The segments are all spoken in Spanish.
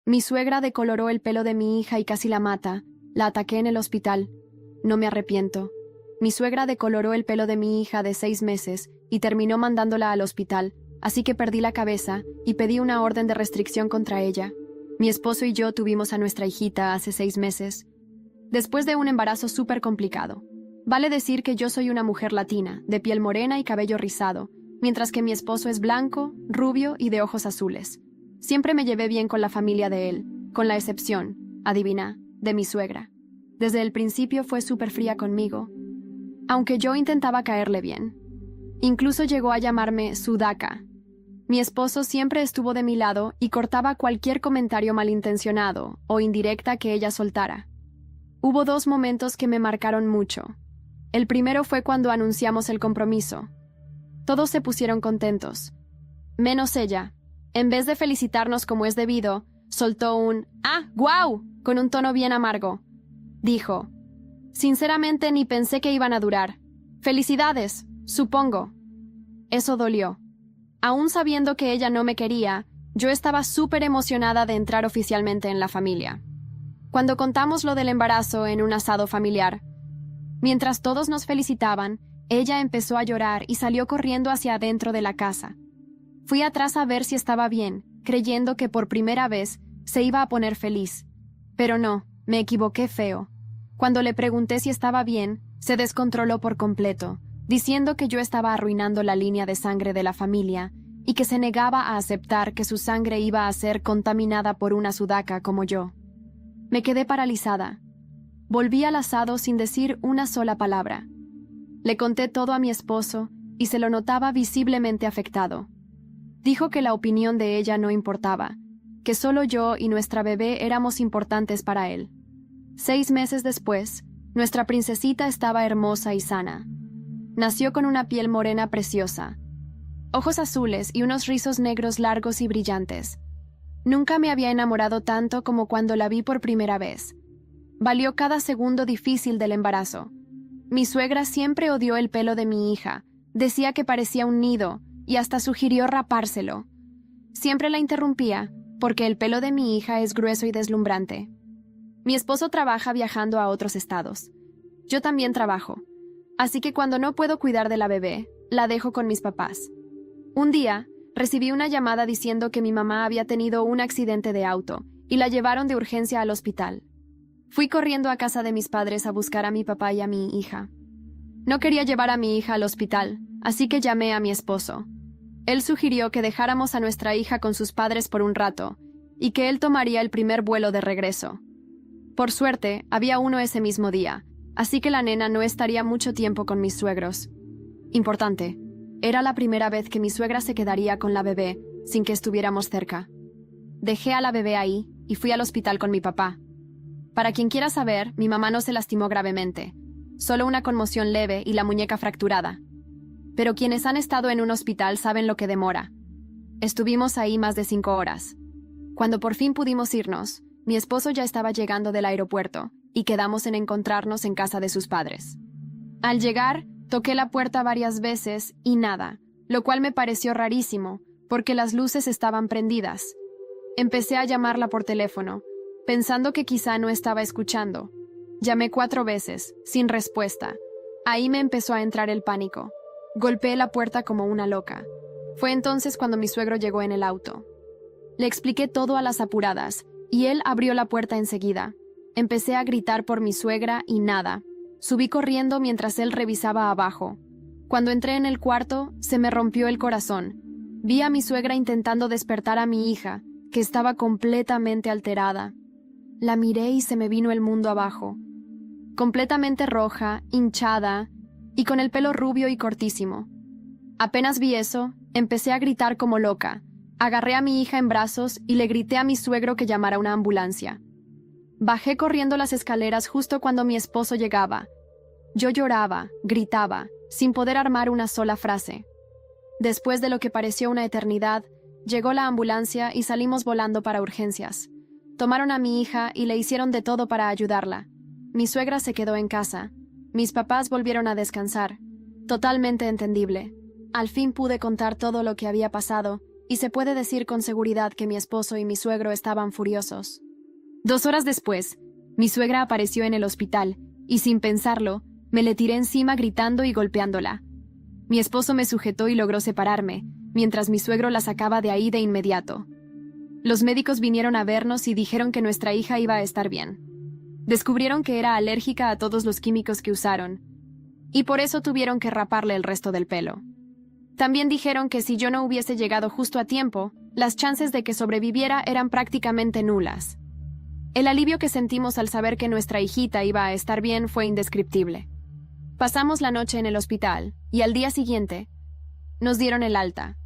Mi suegra decoloró el pelo de mi hija y casi la mata. La ataqué en el hospital. No me arrepiento. Mi suegra decoloró el pelo de mi hija de 6 meses y terminó mandándola al hospital, así que perdí la cabeza y pedí una orden de restricción contra ella. Mi esposo y yo tuvimos a nuestra hijita hace 6 meses, después de un embarazo súper complicado. Vale decir que yo soy una mujer latina, de piel morena y cabello rizado, mientras que mi esposo es blanco, rubio y de ojos azules. Siempre me llevé bien con la familia de él, con la excepción, adivina, de mi suegra. Desde el principio fue súper fría conmigo, aunque yo intentaba caerle bien. Incluso llegó a llamarme Sudaka. Mi esposo siempre estuvo de mi lado y cortaba cualquier comentario malintencionado o indirecta que ella soltara. Hubo 2 momentos que me marcaron mucho. El primero fue cuando anunciamos el compromiso. Todos se pusieron contentos, menos ella. En vez de felicitarnos como es debido, soltó un «¡Ah, guau!» con un tono bien amargo. Dijo: «Sinceramente ni pensé que iban a durar. Felicidades, supongo». Eso dolió. Aún sabiendo que ella no me quería, yo estaba súper emocionada de entrar oficialmente en la familia. Cuando contamos lo del embarazo en un asado familiar, mientras todos nos felicitaban, ella empezó a llorar y salió corriendo hacia adentro de la casa. Fui atrás a ver si estaba bien, creyendo que por primera vez se iba a poner feliz. Pero no, me equivoqué feo. Cuando le pregunté si estaba bien, se descontroló por completo, diciendo que yo estaba arruinando la línea de sangre de la familia y que se negaba a aceptar que su sangre iba a ser contaminada por una Sudaka como yo. Me quedé paralizada. Volví al asado sin decir una sola palabra. Le conté todo a mi esposo y se lo notaba visiblemente afectado. Dijo que la opinión de ella no importaba, que solo yo y nuestra bebé éramos importantes para él. 6 meses después, nuestra princesita estaba hermosa y sana. Nació con una piel morena preciosa, ojos azules y unos rizos negros largos y brillantes. Nunca me había enamorado tanto como cuando la vi por primera vez. Valió cada segundo difícil del embarazo. Mi suegra siempre odió el pelo de mi hija, decía que parecía un nido y hasta sugirió rapárselo. Siempre la interrumpía, porque el pelo de mi hija es grueso y deslumbrante. Mi esposo trabaja viajando a otros estados. Yo también trabajo, así que cuando no puedo cuidar de la bebé, la dejo con mis papás. Un día, recibí una llamada diciendo que mi mamá había tenido un accidente de auto y la llevaron de urgencia al hospital. Fui corriendo a casa de mis padres a buscar a mi papá y a mi hija. No quería llevar a mi hija al hospital, así que llamé a mi esposo. Él sugirió que dejáramos a nuestra hija con sus padres por un rato y que él tomaría el primer vuelo de regreso. Por suerte, había uno ese mismo día, así que la nena no estaría mucho tiempo con mis suegros. Importante, era la primera vez que mi suegra se quedaría con la bebé sin que estuviéramos cerca. Dejé a la bebé ahí y fui al hospital con mi papá. Para quien quiera saber, mi mamá no se lastimó gravemente, solo una conmoción leve y la muñeca fracturada. Pero quienes han estado en un hospital saben lo que demora. Estuvimos ahí más de 5 horas. Cuando por fin pudimos irnos, mi esposo ya estaba llegando del aeropuerto y quedamos en encontrarnos en casa de sus padres. Al llegar, toqué la puerta varias veces y nada, lo cual me pareció rarísimo, porque las luces estaban prendidas. Empecé a llamarla por teléfono, pensando que quizá no estaba escuchando. Llamé 4 veces, sin respuesta. Ahí me empezó a entrar el pánico. Golpeé la puerta como una loca. Fue entonces cuando mi suegro llegó en el auto. Le expliqué todo a las apuradas, y él abrió la puerta enseguida. Empecé a gritar por mi suegra y nada. Subí corriendo mientras él revisaba abajo. Cuando entré en el cuarto, se me rompió el corazón. Vi a mi suegra intentando despertar a mi hija, que estaba completamente alterada. La miré y se me vino el mundo abajo. Completamente roja, hinchada, y con el pelo rubio y cortísimo. Apenas vi eso, empecé a gritar como loca. Agarré a mi hija en brazos y le grité a mi suegro que llamara una ambulancia. Bajé corriendo las escaleras justo cuando mi esposo llegaba. Yo lloraba, gritaba, sin poder armar una sola frase. Después de lo que pareció una eternidad, llegó la ambulancia y salimos volando para urgencias. Tomaron a mi hija y le hicieron de todo para ayudarla. Mi suegra se quedó en casa. Mis papás volvieron a descansar. Totalmente entendible. Al fin pude contar todo lo que había pasado y se puede decir con seguridad que mi esposo y mi suegro estaban furiosos. 2 horas después, mi suegra apareció en el hospital y, sin pensarlo, me le tiré encima gritando y golpeándola. Mi esposo me sujetó y logró separarme, mientras mi suegro la sacaba de ahí de inmediato. Los médicos vinieron a vernos y dijeron que nuestra hija iba a estar bien. Descubrieron que era alérgica a todos los químicos que usaron, y por eso tuvieron que raparle el resto del pelo. También dijeron que si yo no hubiese llegado justo a tiempo, las chances de que sobreviviera eran prácticamente nulas. El alivio que sentimos al saber que nuestra hijita iba a estar bien fue indescriptible. Pasamos la noche en el hospital, y al día siguiente, nos dieron el alta.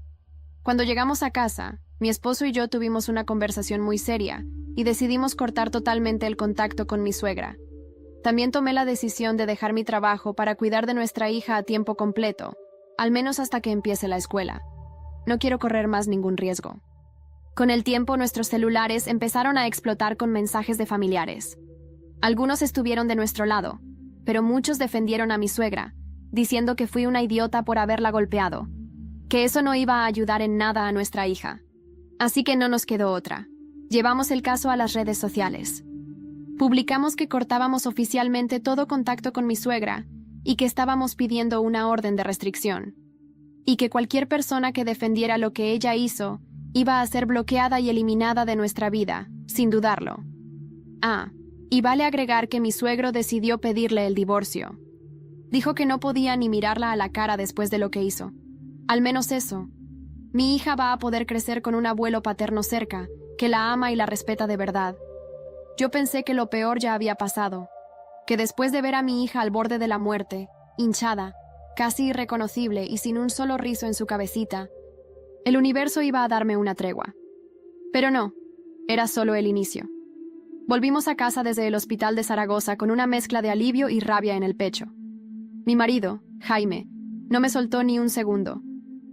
Cuando llegamos a casa, mi esposo y yo tuvimos una conversación muy seria, y decidimos cortar totalmente el contacto con mi suegra. También tomé la decisión de dejar mi trabajo para cuidar de nuestra hija a tiempo completo, al menos hasta que empiece la escuela. No quiero correr más ningún riesgo. Con el tiempo, nuestros celulares empezaron a explotar con mensajes de familiares. Algunos estuvieron de nuestro lado, pero muchos defendieron a mi suegra, diciendo que fui una idiota por haberla golpeado, que eso no iba a ayudar en nada a nuestra hija. Así que no nos quedó otra. Llevamos el caso a las redes sociales. Publicamos que cortábamos oficialmente todo contacto con mi suegra y que estábamos pidiendo una orden de restricción, y que cualquier persona que defendiera lo que ella hizo iba a ser bloqueada y eliminada de nuestra vida, sin dudarlo. Y vale agregar que mi suegro decidió pedirle el divorcio. Dijo que no podía ni mirarla a la cara después de lo que hizo. Al menos eso. Mi hija va a poder crecer con un abuelo paterno cerca, que la ama y la respeta de verdad. Yo pensé que lo peor ya había pasado, que después de ver a mi hija al borde de la muerte, hinchada, casi irreconocible y sin un solo rizo en su cabecita, el universo iba a darme una tregua. Pero no, era solo el inicio. Volvimos a casa desde el hospital de Zaragoza con una mezcla de alivio y rabia en el pecho. Mi marido, Jaime, no me soltó ni un segundo,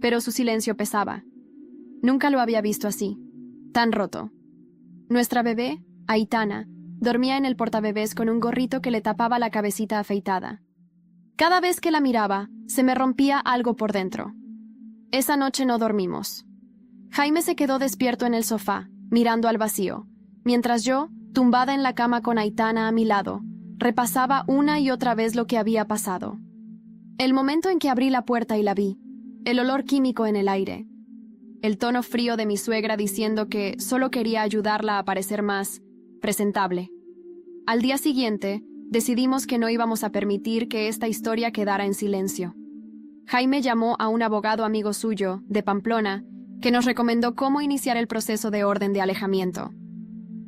pero su silencio pesaba. Nunca lo había visto así, tan roto. Nuestra bebé, Aitana, dormía en el portabebés con un gorrito que le tapaba la cabecita afeitada. Cada vez que la miraba, se me rompía algo por dentro. Esa noche no dormimos. Jaime se quedó despierto en el sofá, mirando al vacío, mientras yo, tumbada en la cama con Aitana a mi lado, repasaba una y otra vez lo que había pasado. El momento en que abrí la puerta y la vi, el olor químico en el aire, el tono frío de mi suegra diciendo que solo quería ayudarla a parecer más presentable. Al día siguiente, decidimos que no íbamos a permitir que esta historia quedara en silencio. Jaime llamó a un abogado amigo suyo, de Pamplona, que nos recomendó cómo iniciar el proceso de orden de alejamiento.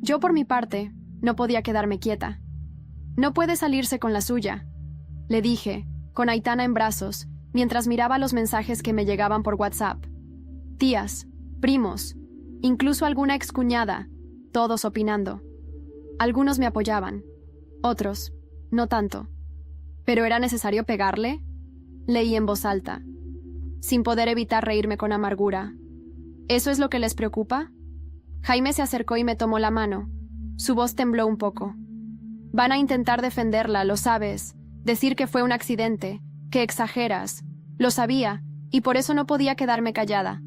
Yo, por mi parte, no podía quedarme quieta. «No puede salirse con la suya», le dije, con Aitana en brazos, mientras miraba los mensajes que me llegaban por WhatsApp. Tías, primos, incluso alguna excuñada, todos opinando. Algunos me apoyaban, otros, no tanto. ¿Pero era necesario pegarle?, leí en voz alta, sin poder evitar reírme con amargura. ¿Eso es lo que les preocupa? Jaime se acercó y me tomó la mano. Su voz tembló un poco. Van a intentar defenderla, lo sabes, decir que fue un accidente, que exageras. Lo sabía, y por eso no podía quedarme callada.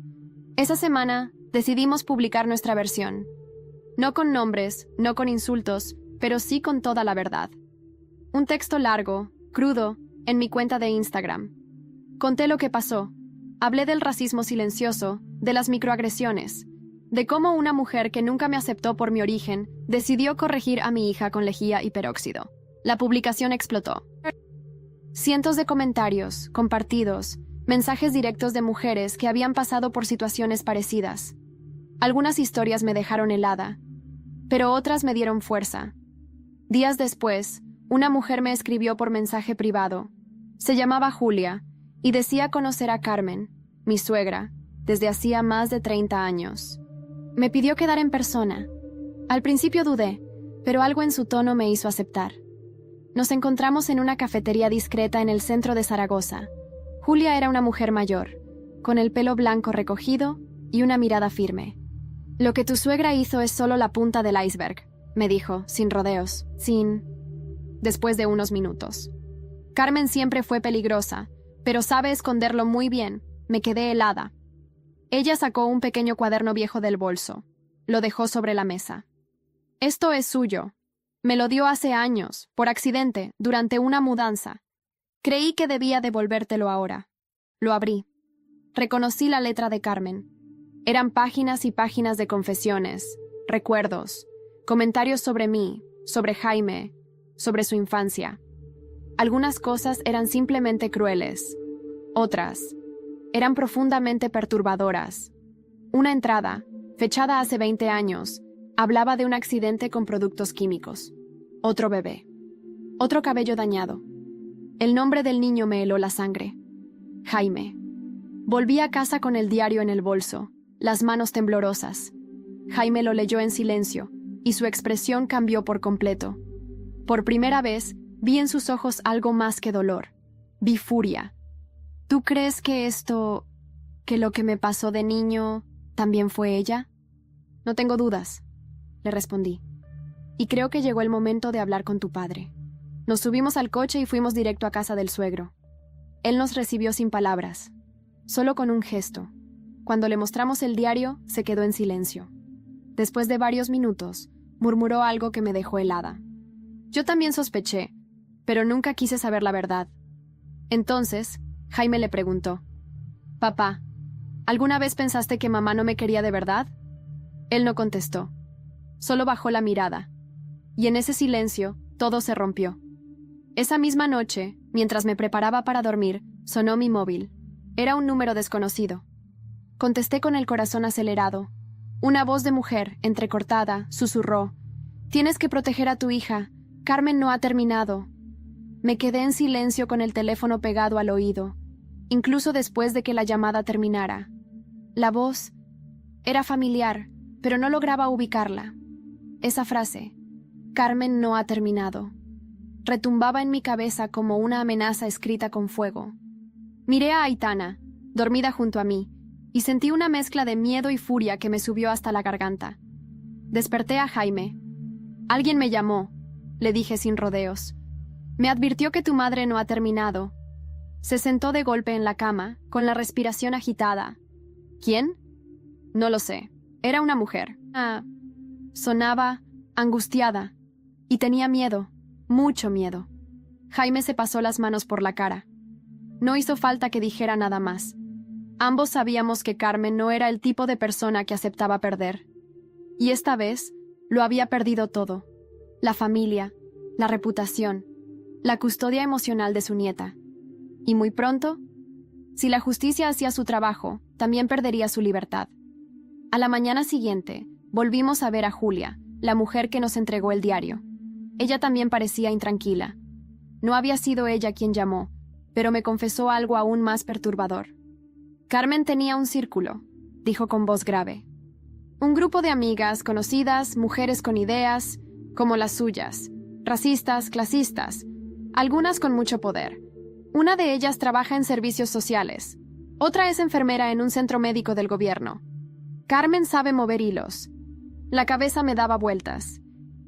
Esa semana decidimos publicar nuestra versión. No con nombres, no con insultos, pero sí con toda la verdad. Un texto largo, crudo, en mi cuenta de Instagram. Conté lo que pasó. Hablé del racismo silencioso, de las microagresiones, de cómo una mujer que nunca me aceptó por mi origen decidió corregir a mi hija con lejía y peróxido. La publicación explotó. Cientos de comentarios, compartidos, mensajes directos de mujeres que habían pasado por situaciones parecidas. Algunas historias me dejaron helada, pero otras me dieron fuerza. Días después, una mujer me escribió por mensaje privado. Se llamaba Julia y decía conocer a Carmen, mi suegra, desde hacía más de 30 años. Me pidió quedar en persona. Al principio dudé, pero algo en su tono me hizo aceptar. Nos encontramos en una cafetería discreta en el centro de Zaragoza. Julia era una mujer mayor, con el pelo blanco recogido y una mirada firme. «Lo que tu suegra hizo es solo la punta del iceberg», me dijo, sin rodeos, Después de unos minutos. «Carmen siempre fue peligrosa, pero sabe esconderlo muy bien». Me quedé helada. Ella sacó un pequeño cuaderno viejo del bolso. Lo dejó sobre la mesa. Esto es suyo. Me lo dio hace años, por accidente, durante una mudanza. Creí que debía devolvértelo ahora. Lo abrí. Reconocí la letra de Carmen. Eran páginas y páginas de confesiones, recuerdos, comentarios sobre mí, sobre Jaime, sobre su infancia. Algunas cosas eran simplemente crueles. Otras eran profundamente perturbadoras. Una entrada, fechada hace 20 años, hablaba de un accidente con productos químicos. Otro bebé. Otro cabello dañado. El nombre del niño me heló la sangre. Jaime. Volví a casa con el diario en el bolso, las manos temblorosas. Jaime lo leyó en silencio, y su expresión cambió por completo. Por primera vez, vi en sus ojos algo más que dolor. Vi furia. ¿Tú crees que lo que me pasó de niño, también fue ella? No tengo dudas, le respondí. Y creo que llegó el momento de hablar con tu padre. Nos subimos al coche y fuimos directo a casa del suegro. Él nos recibió sin palabras, solo con un gesto. Cuando le mostramos el diario, se quedó en silencio. Después de varios minutos, murmuró algo que me dejó helada. Yo también sospeché, pero nunca quise saber la verdad. Entonces, Jaime le preguntó: «Papá, ¿alguna vez pensaste que mamá no me quería de verdad?» Él no contestó. Solo bajó la mirada. Y en ese silencio, todo se rompió. Esa misma noche, mientras me preparaba para dormir, sonó mi móvil. Era un número desconocido. Contesté con el corazón acelerado. Una voz de mujer, entrecortada, susurró: «Tienes que proteger a tu hija. Carmen no ha terminado». Me quedé en silencio con el teléfono pegado al oído, incluso después de que la llamada terminara. La voz era familiar, pero no lograba ubicarla. Esa frase, «Carmen no ha terminado», retumbaba en mi cabeza como una amenaza escrita con fuego. Miré a Aitana, dormida junto a mí, y sentí una mezcla de miedo y furia que me subió hasta la garganta. Desperté a Jaime. «Alguien me llamó», le dije sin rodeos. «Me advirtió que tu madre no ha terminado». Se sentó de golpe en la cama, con la respiración agitada. «¿Quién?» «No lo sé. Era una mujer». Sonaba angustiada, y tenía miedo, mucho miedo. Jaime se pasó las manos por la cara. No hizo falta que dijera nada más. Ambos sabíamos que Carmen no era el tipo de persona que aceptaba perder. Y esta vez lo había perdido todo: la familia, la reputación, la custodia emocional de su nieta. Y muy pronto, si la justicia hacía su trabajo, también perdería su libertad. A la mañana siguiente, volvimos a ver a Julia, la mujer que nos entregó el diario. Ella también parecía intranquila. No había sido ella quien llamó, pero me confesó algo aún más perturbador. «Carmen tenía un círculo», dijo con voz grave. «Un grupo de amigas, conocidas, mujeres con ideas, como las suyas, racistas, clasistas, algunas con mucho poder. Una de ellas trabaja en servicios sociales. Otra es enfermera en un centro médico del gobierno. Carmen sabe mover hilos». La cabeza me daba vueltas.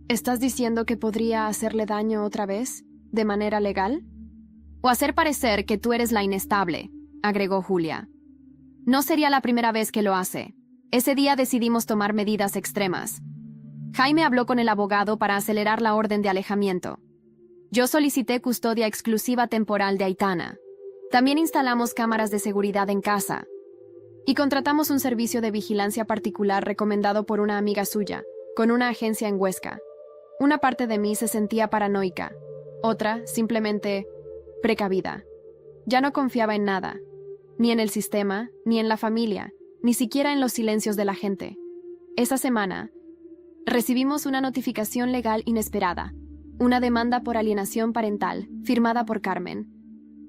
«¿Estás diciendo que podría hacerle daño otra vez, de manera legal?» «O hacer parecer que tú eres la inestable», agregó Julia. «No sería la primera vez que lo hace. Ese día decidimos tomar medidas extremas. Jaime habló con el abogado para acelerar la orden de alejamiento. Yo solicité custodia exclusiva temporal de Aitana. También instalamos cámaras de seguridad en casa. Y contratamos un servicio de vigilancia particular recomendado por una amiga suya, con una agencia en Huesca. Una parte de mí se sentía paranoica, otra, simplemente, precavida. Ya no confiaba en nada, ni en el sistema, ni en la familia, ni siquiera en los silencios de la gente. Esa semana, recibimos una notificación legal inesperada, una demanda por alienación parental, firmada por Carmen.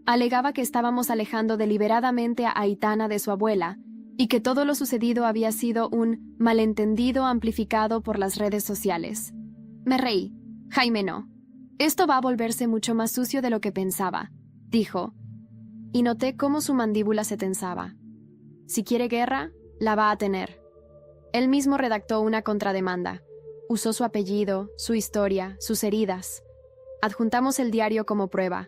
Alegaba que estábamos alejando deliberadamente a Aitana de su abuela, y que todo lo sucedido había sido un malentendido amplificado por las redes sociales. Me reí. «Jaime, no. Esto va a volverse mucho más sucio de lo que pensaba», dijo, y noté cómo su mandíbula se tensaba. «Si quiere guerra, la va a tener». Él mismo redactó una contrademanda. Usó su apellido, su historia, sus heridas. Adjuntamos el diario como prueba,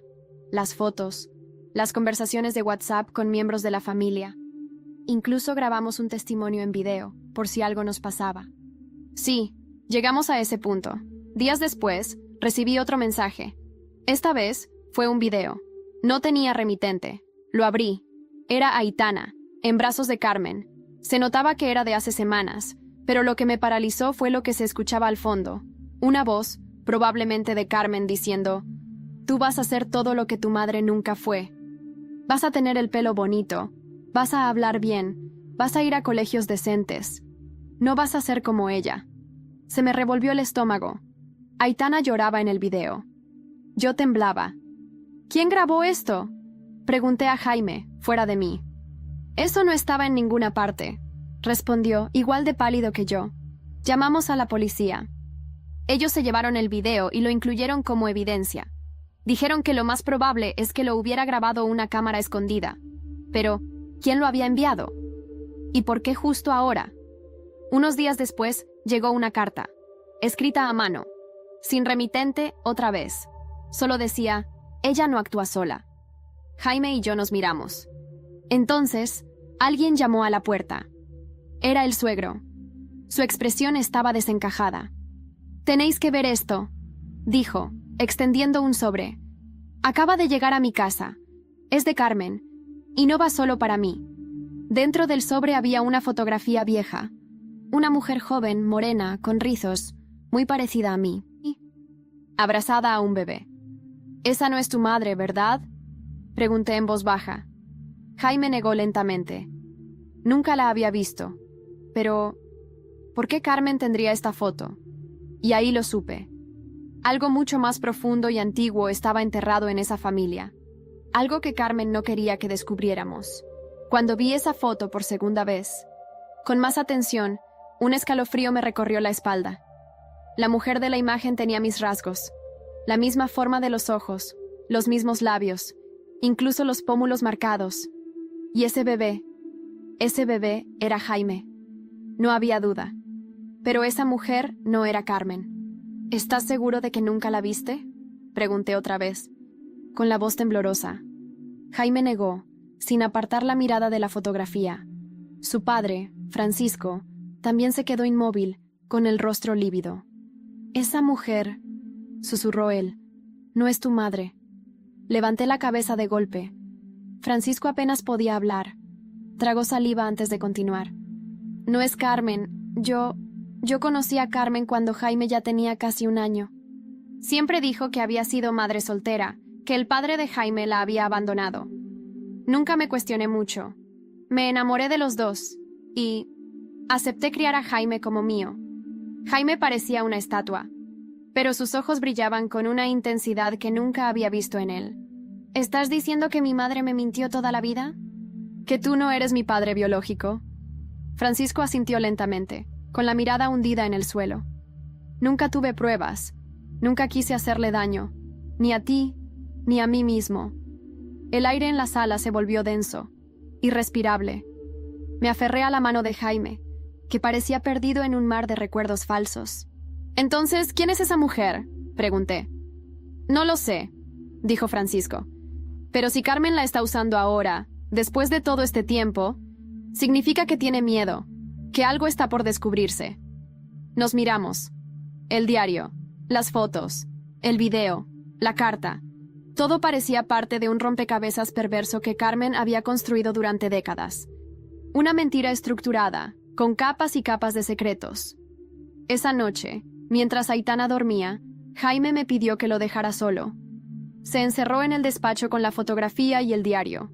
las fotos, las conversaciones de WhatsApp con miembros de la familia. Incluso grabamos un testimonio en video, por si algo nos pasaba. Sí, llegamos a ese punto. Días después, recibí otro mensaje. Esta vez, fue un video. No tenía remitente. Lo abrí. Era Aitana, en brazos de Carmen. Se notaba que era de hace semanas, pero lo que me paralizó fue lo que se escuchaba al fondo. Una voz, probablemente de Carmen, diciendo: «Tú vas a ser todo lo que tu madre nunca fue. Vas a tener el pelo bonito. Vas a hablar bien. Vas a ir a colegios decentes. No vas a ser como ella». Se me revolvió el estómago. Aitana lloraba en el video. Yo temblaba. «¿Quién grabó esto?», pregunté a Jaime, fuera de mí. «Eso no estaba en ninguna parte», respondió, igual de pálido que yo. «Llamamos a la policía. Ellos se llevaron el video y lo incluyeron como evidencia. Dijeron que lo más probable es que lo hubiera grabado una cámara escondida. Pero, ¿quién lo había enviado? ¿Y por qué justo ahora?». Unos días después, llegó una carta, escrita a mano, sin remitente otra vez. Solo decía: «Ella no actúa sola». Jaime y yo nos miramos. Entonces, alguien llamó a la puerta. Era el suegro. Su expresión estaba desencajada. «Tenéis que ver esto», dijo, extendiendo un sobre. «Acaba de llegar a mi casa. Es de Carmen, y no va solo para mí». Dentro del sobre había una fotografía vieja. Una mujer joven, morena, con rizos, muy parecida a mí, abrazada a un bebé. «Esa no es tu madre, ¿verdad?», pregunté en voz baja. Jaime negó lentamente. Nunca la había visto. Pero, ¿por qué Carmen tendría esta foto? Y ahí lo supe. Algo mucho más profundo y antiguo estaba enterrado en esa familia. Algo que Carmen no quería que descubriéramos. Cuando vi esa foto por segunda vez, con más atención, un escalofrío me recorrió la espalda. La mujer de la imagen tenía mis rasgos, la misma forma de los ojos, los mismos labios, incluso los pómulos marcados. Y ese bebé era Jaime. No había duda. Pero esa mujer no era Carmen. «¿Estás seguro de que nunca la viste?», pregunté otra vez, con la voz temblorosa. Jaime negó, sin apartar la mirada de la fotografía. Su padre, Francisco, también se quedó inmóvil, con el rostro lívido. «Esa mujer», susurró él, «no es tu madre». Levanté la cabeza de golpe. Francisco apenas podía hablar. Tragó saliva antes de continuar. «No es Carmen. Yo conocí a Carmen cuando Jaime ya tenía casi 1 año. Siempre dijo que había sido madre soltera, que el padre de Jaime la había abandonado. Nunca me cuestioné mucho. Me enamoré de los dos y acepté criar a Jaime como mío. Jaime parecía una estatua, pero sus ojos brillaban con una intensidad que nunca había visto en él. ¿Estás diciendo que mi madre me mintió toda la vida? ¿Que tú no eres mi padre biológico?» Francisco asintió lentamente, con la mirada hundida en el suelo. «Nunca tuve pruebas. Nunca quise hacerle daño, ni a ti, ni a mí mismo». El aire en la sala se volvió denso, irrespirable. Me aferré a la mano de Jaime, que parecía perdido en un mar de recuerdos falsos. «Entonces, ¿quién es esa mujer?», pregunté. «No lo sé», dijo Francisco. «Pero si Carmen la está usando ahora, después de todo este tiempo, significa que tiene miedo, que algo está por descubrirse». Nos miramos. El diario, las fotos, el video, la carta. Todo parecía parte de un rompecabezas perverso que Carmen había construido durante décadas. Una mentira estructurada, con capas y capas de secretos. Esa noche, mientras Aitana dormía, Jaime me pidió que lo dejara solo. Se encerró en el despacho con la fotografía y el diario.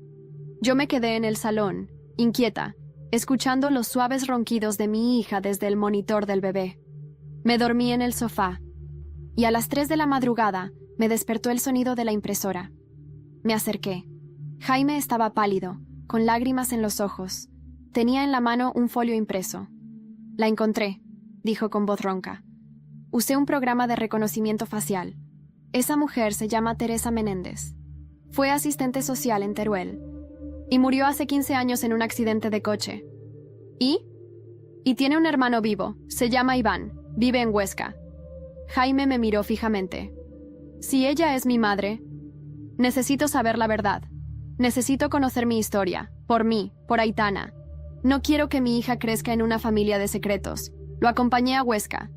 Yo me quedé en el salón, inquieta, escuchando los suaves ronquidos de mi hija desde el monitor del bebé. Me dormí en el sofá, y a las 3 de la madrugada me despertó el sonido de la impresora. Me acerqué. Jaime estaba pálido, con lágrimas en los ojos. Tenía en la mano un folio impreso. «La encontré», dijo con voz ronca. «Usé un programa de reconocimiento facial. Esa mujer se llama Teresa Menéndez. Fue asistente social en Teruel y murió hace 15 años en un accidente de coche. ¿Y? Y tiene un hermano vivo, se llama Iván, vive en Huesca». Jaime me miró fijamente. «Si ella es mi madre, necesito saber la verdad. Necesito conocer mi historia, por mí, por Aitana. No quiero que mi hija crezca en una familia de secretos. Lo acompañé a Huesca.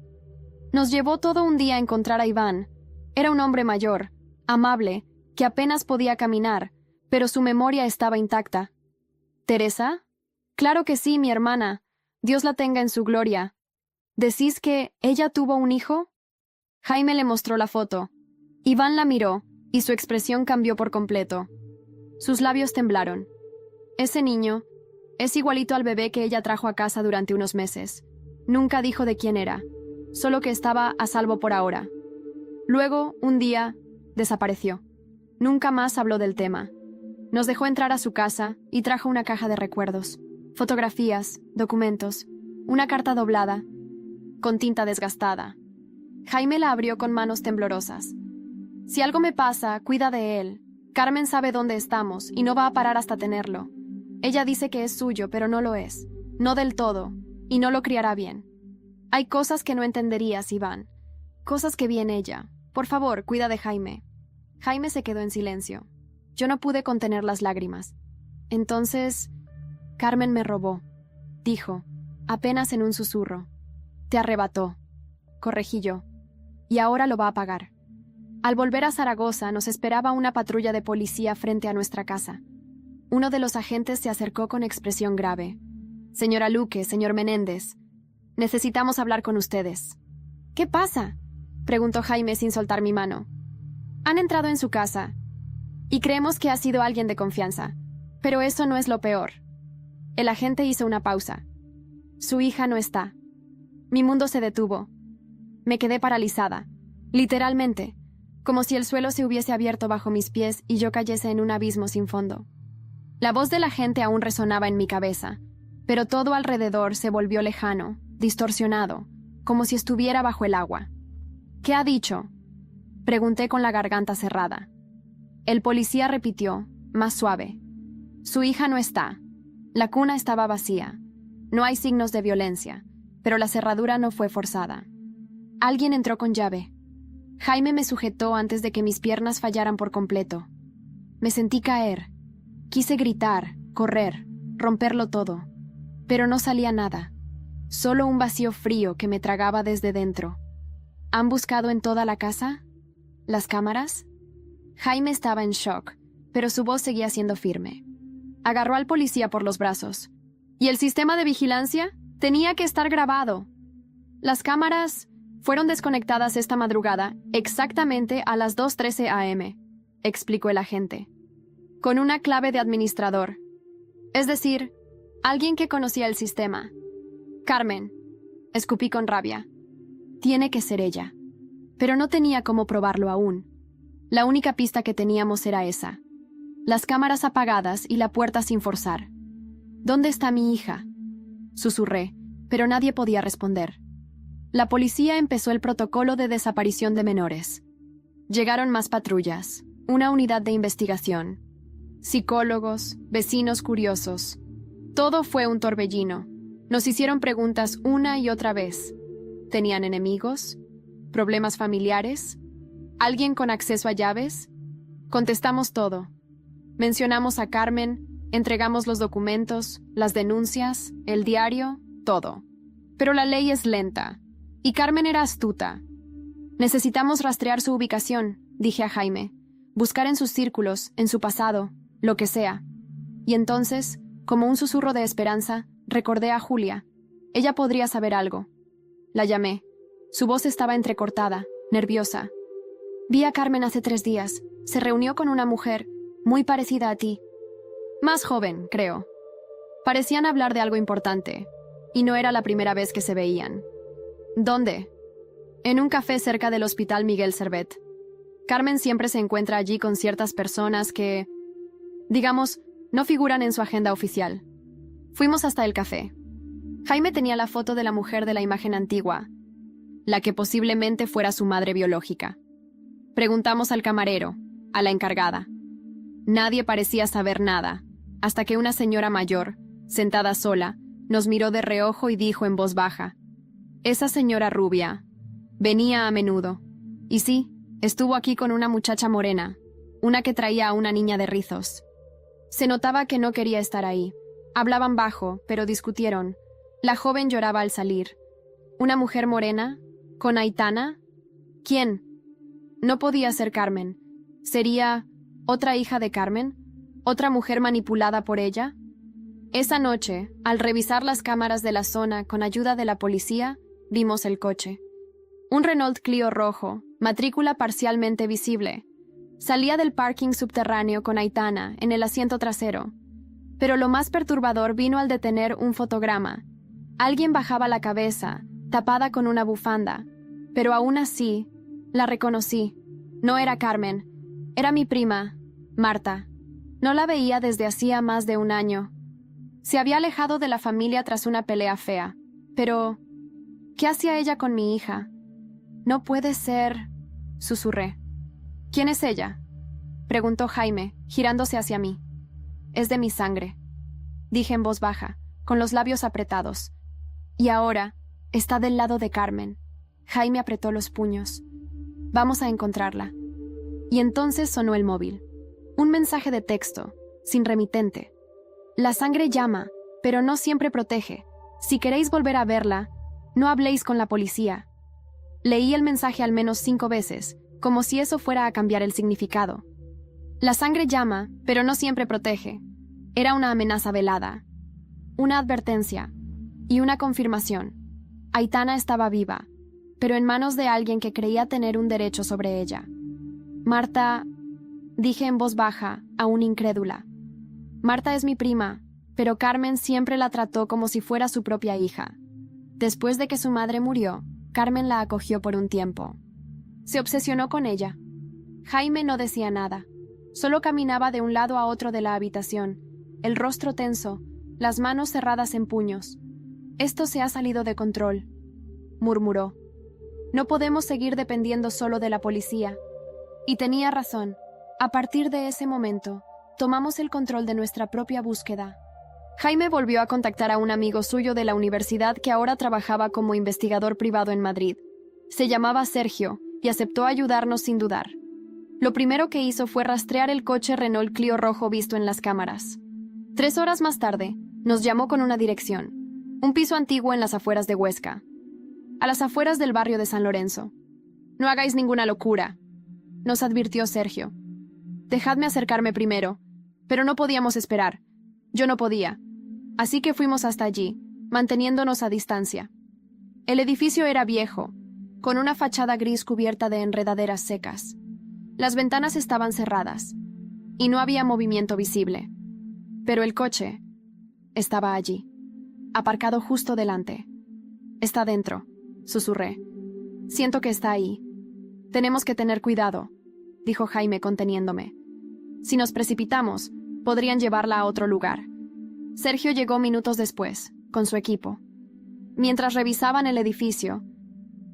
Nos llevó todo un día a encontrar a Iván. Era un hombre mayor, amable, que apenas podía caminar, pero su memoria estaba intacta. ¿Teresa? Claro que sí, mi hermana. Dios la tenga en su gloria. ¿Decís que ella tuvo un hijo? Jaime le mostró la foto. Iván la miró, y su expresión cambió por completo. Sus labios temblaron. Ese niño es igualito al bebé que ella trajo a casa durante unos meses. Nunca dijo de quién era, solo que estaba a salvo por ahora. Luego, un día, desapareció. Nunca más habló del tema. Nos dejó entrar a su casa y trajo una caja de recuerdos, fotografías, documentos, una carta doblada, con tinta desgastada. Jaime la abrió con manos temblorosas. Si algo me pasa, cuida de él. Carmen sabe dónde estamos y no va a parar hasta tenerlo. Ella dice que es suyo, pero no lo es. No del todo, y no lo criará bien. Hay cosas que no entenderías, Iván. Cosas que vi en ella. Por favor, cuida de Jaime. Jaime se quedó en silencio. Yo no pude contener las lágrimas. Entonces, Carmen me robó, dijo, apenas en un susurro. Te arrebató, corregí yo, y ahora lo va a pagar. Al volver a Zaragoza nos esperaba una patrulla de policía frente a nuestra casa. Uno de los agentes se acercó con expresión grave. Señora Luque, señor Menéndez, necesitamos hablar con ustedes. ¿Qué pasa?, preguntó Jaime sin soltar mi mano. Han entrado en su casa, y creemos que ha sido alguien de confianza, pero eso no es lo peor. El agente hizo una pausa. Su hija no está. Mi mundo se detuvo. Me quedé paralizada, literalmente, como si el suelo se hubiese abierto bajo mis pies y yo cayese en un abismo sin fondo. La voz de la gente aún resonaba en mi cabeza, pero todo alrededor se volvió lejano, distorsionado, como si estuviera bajo el agua. ¿Qué ha dicho?, pregunté con la garganta cerrada. El policía repitió, más suave. Su hija no está. La cuna estaba vacía. No hay signos de violencia, pero la cerradura no fue forzada. Alguien entró con llave. Jaime me sujetó antes de que mis piernas fallaran por completo. Me sentí caer. Quise gritar, correr, romperlo todo. Pero no salía nada. Solo un vacío frío que me tragaba desde dentro. ¿Han buscado en toda la casa? ¿Las cámaras? Jaime estaba en shock, pero su voz seguía siendo firme. Agarró al policía por los brazos. ¿Y el sistema de vigilancia? Tenía que estar grabado. Las cámaras fueron desconectadas esta madrugada, exactamente a las 2:13 a.m., explicó el agente. Con una clave de administrador. Es decir, alguien que conocía el sistema. Carmen, escupí con rabia. Tiene que ser ella. Pero no tenía cómo probarlo aún. La única pista que teníamos era esa. Las cámaras apagadas y la puerta sin forzar. ¿Dónde está mi hija?, susurré, pero nadie podía responder. La policía empezó el protocolo de desaparición de menores. Llegaron más patrullas, una unidad de investigación, psicólogos, vecinos curiosos. Todo fue un torbellino. Nos hicieron preguntas una y otra vez. ¿Tenían enemigos? ¿Problemas familiares? ¿Alguien con acceso a llaves? Contestamos todo. Mencionamos a Carmen, entregamos los documentos, las denuncias, el diario, todo. Pero la ley es lenta, y Carmen era astuta. Necesitamos rastrear su ubicación, dije a Jaime. Buscar en sus círculos, en su pasado, lo que sea. Y entonces, como un susurro de esperanza, recordé a Julia. Ella podría saber algo. La llamé. Su voz estaba entrecortada, nerviosa. Vi a Carmen hace 3 días. Se reunió con una mujer muy parecida a ti. Más joven, creo. Parecían hablar de algo importante, y no era la primera vez que se veían. ¿Dónde? En un café cerca del Hospital Miguel Servet. Carmen siempre se encuentra allí con ciertas personas que, digamos, no figuran en su agenda oficial. Fuimos hasta el café. Jaime tenía la foto de la mujer de la imagen antigua, la que posiblemente fuera su madre biológica. Preguntamos al camarero, a la encargada. Nadie parecía saber nada, hasta que una señora mayor, sentada sola, nos miró de reojo y dijo en voz baja: «Esa señora rubia venía a menudo. Y sí, estuvo aquí con una muchacha morena, una que traía a una niña de rizos». Se notaba que no quería estar ahí, Hablaban bajo, pero discutieron. La joven lloraba al salir. ¿Una mujer morena? ¿Con Aitana? ¿Quién? No podía ser Carmen. ¿Sería otra hija de Carmen? ¿Otra mujer manipulada por ella? Esa noche, al revisar las cámaras de la zona con ayuda de la policía, vimos el coche. Un Renault Clio rojo, matrícula parcialmente visible. Salía del parking subterráneo con Aitana en el asiento trasero. Pero lo más perturbador vino al detener un fotograma. Alguien bajaba la cabeza, tapada con una bufanda. Pero aún así, la reconocí. No era Carmen. Era mi prima, Marta. No la veía desde hacía más de un año. Se había alejado de la familia tras una pelea fea. Pero, ¿qué hacía ella con mi hija? No puede ser... susurré. ¿Quién es ella? Preguntó Jaime, girándose hacia mí. Es de mi sangre, dije en voz baja, con los labios apretados. Y ahora está del lado de Carmen. Jaime apretó los puños. Vamos a encontrarla. Y entonces sonó el móvil. Un mensaje de texto, sin remitente. La sangre llama, pero no siempre protege. Si queréis volver a verla, no habléis con la policía. Leí el mensaje al menos 5 veces, como si eso fuera a cambiar el significado. La sangre llama, pero no siempre protege. Era una amenaza velada, una advertencia y una confirmación. Aitana estaba viva, pero en manos de alguien que creía tener un derecho sobre ella. Marta, dije en voz baja, aún incrédula. Marta es mi prima, pero Carmen siempre la trató como si fuera su propia hija. Después de que su madre murió, Carmen la acogió por un tiempo. Se obsesionó con ella. Jaime no decía nada. Solo caminaba de un lado a otro de la habitación, el rostro tenso, las manos cerradas en puños. Esto se ha salido de control, murmuró. No podemos seguir dependiendo solo de la policía. Y tenía razón. A partir de ese momento, tomamos el control de nuestra propia búsqueda. Jaime volvió a contactar a un amigo suyo de la universidad que ahora trabajaba como investigador privado en Madrid. Se llamaba Sergio y aceptó ayudarnos sin dudar. Lo primero que hizo fue rastrear el coche Renault Clio rojo visto en las cámaras. 3 horas más tarde, nos llamó con una dirección. Un piso antiguo en las afueras de Huesca. A las afueras del barrio de San Lorenzo. No hagáis ninguna locura, nos advirtió Sergio. Dejadme acercarme primero, pero no podíamos esperar. Yo no podía. Así que fuimos hasta allí, manteniéndonos a distancia. El edificio era viejo, con una fachada gris cubierta de enredaderas secas. Las ventanas estaban cerradas, y no había movimiento visible. Pero el coche estaba allí, aparcado justo delante. Está dentro, susurré. Siento que está ahí. Tenemos que tener cuidado, dijo Jaime conteniéndome. Si nos precipitamos, podrían llevarla a otro lugar. Sergio llegó minutos después, con su equipo. Mientras revisaban el edificio,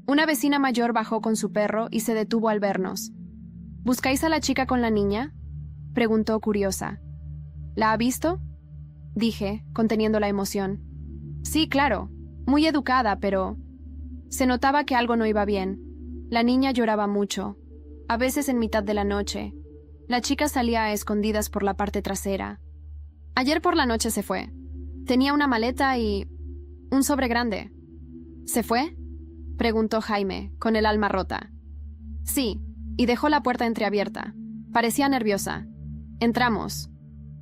una vecina mayor bajó con su perro y se detuvo al vernos. ¿Buscáis a la chica con la niña?, preguntó curiosa. ¿La ha visto?, dije, conteniendo la emoción. Sí, claro, muy educada, pero... Se notaba que algo no iba bien. La niña lloraba mucho, a veces en mitad de la noche. La chica salía a escondidas por la parte trasera. Ayer por la noche se fue. Tenía una maleta y... un sobre grande. ¿Se fue?, preguntó Jaime, con el alma rota. Sí, y dejó la puerta entreabierta. Parecía nerviosa. Entramos.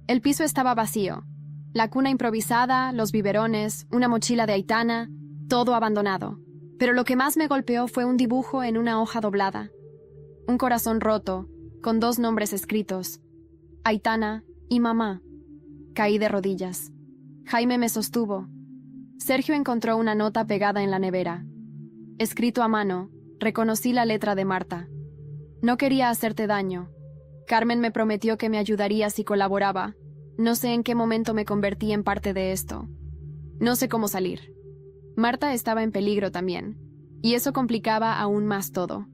El piso estaba vacío. La cuna improvisada, los biberones, una mochila de Aitana, todo abandonado. Pero lo que más me golpeó fue un dibujo en una hoja doblada. Un corazón roto, con 2 nombres escritos. Aitana y mamá. Caí de rodillas. Jaime me sostuvo. Sergio encontró una nota pegada en la nevera. Escrito a mano, reconocí la letra de Marta. No quería hacerte daño. Carmen me prometió que me ayudaría si colaboraba. No sé en qué momento me convertí en parte de esto. No sé cómo salir. Marta estaba en peligro también, y eso complicaba aún más todo.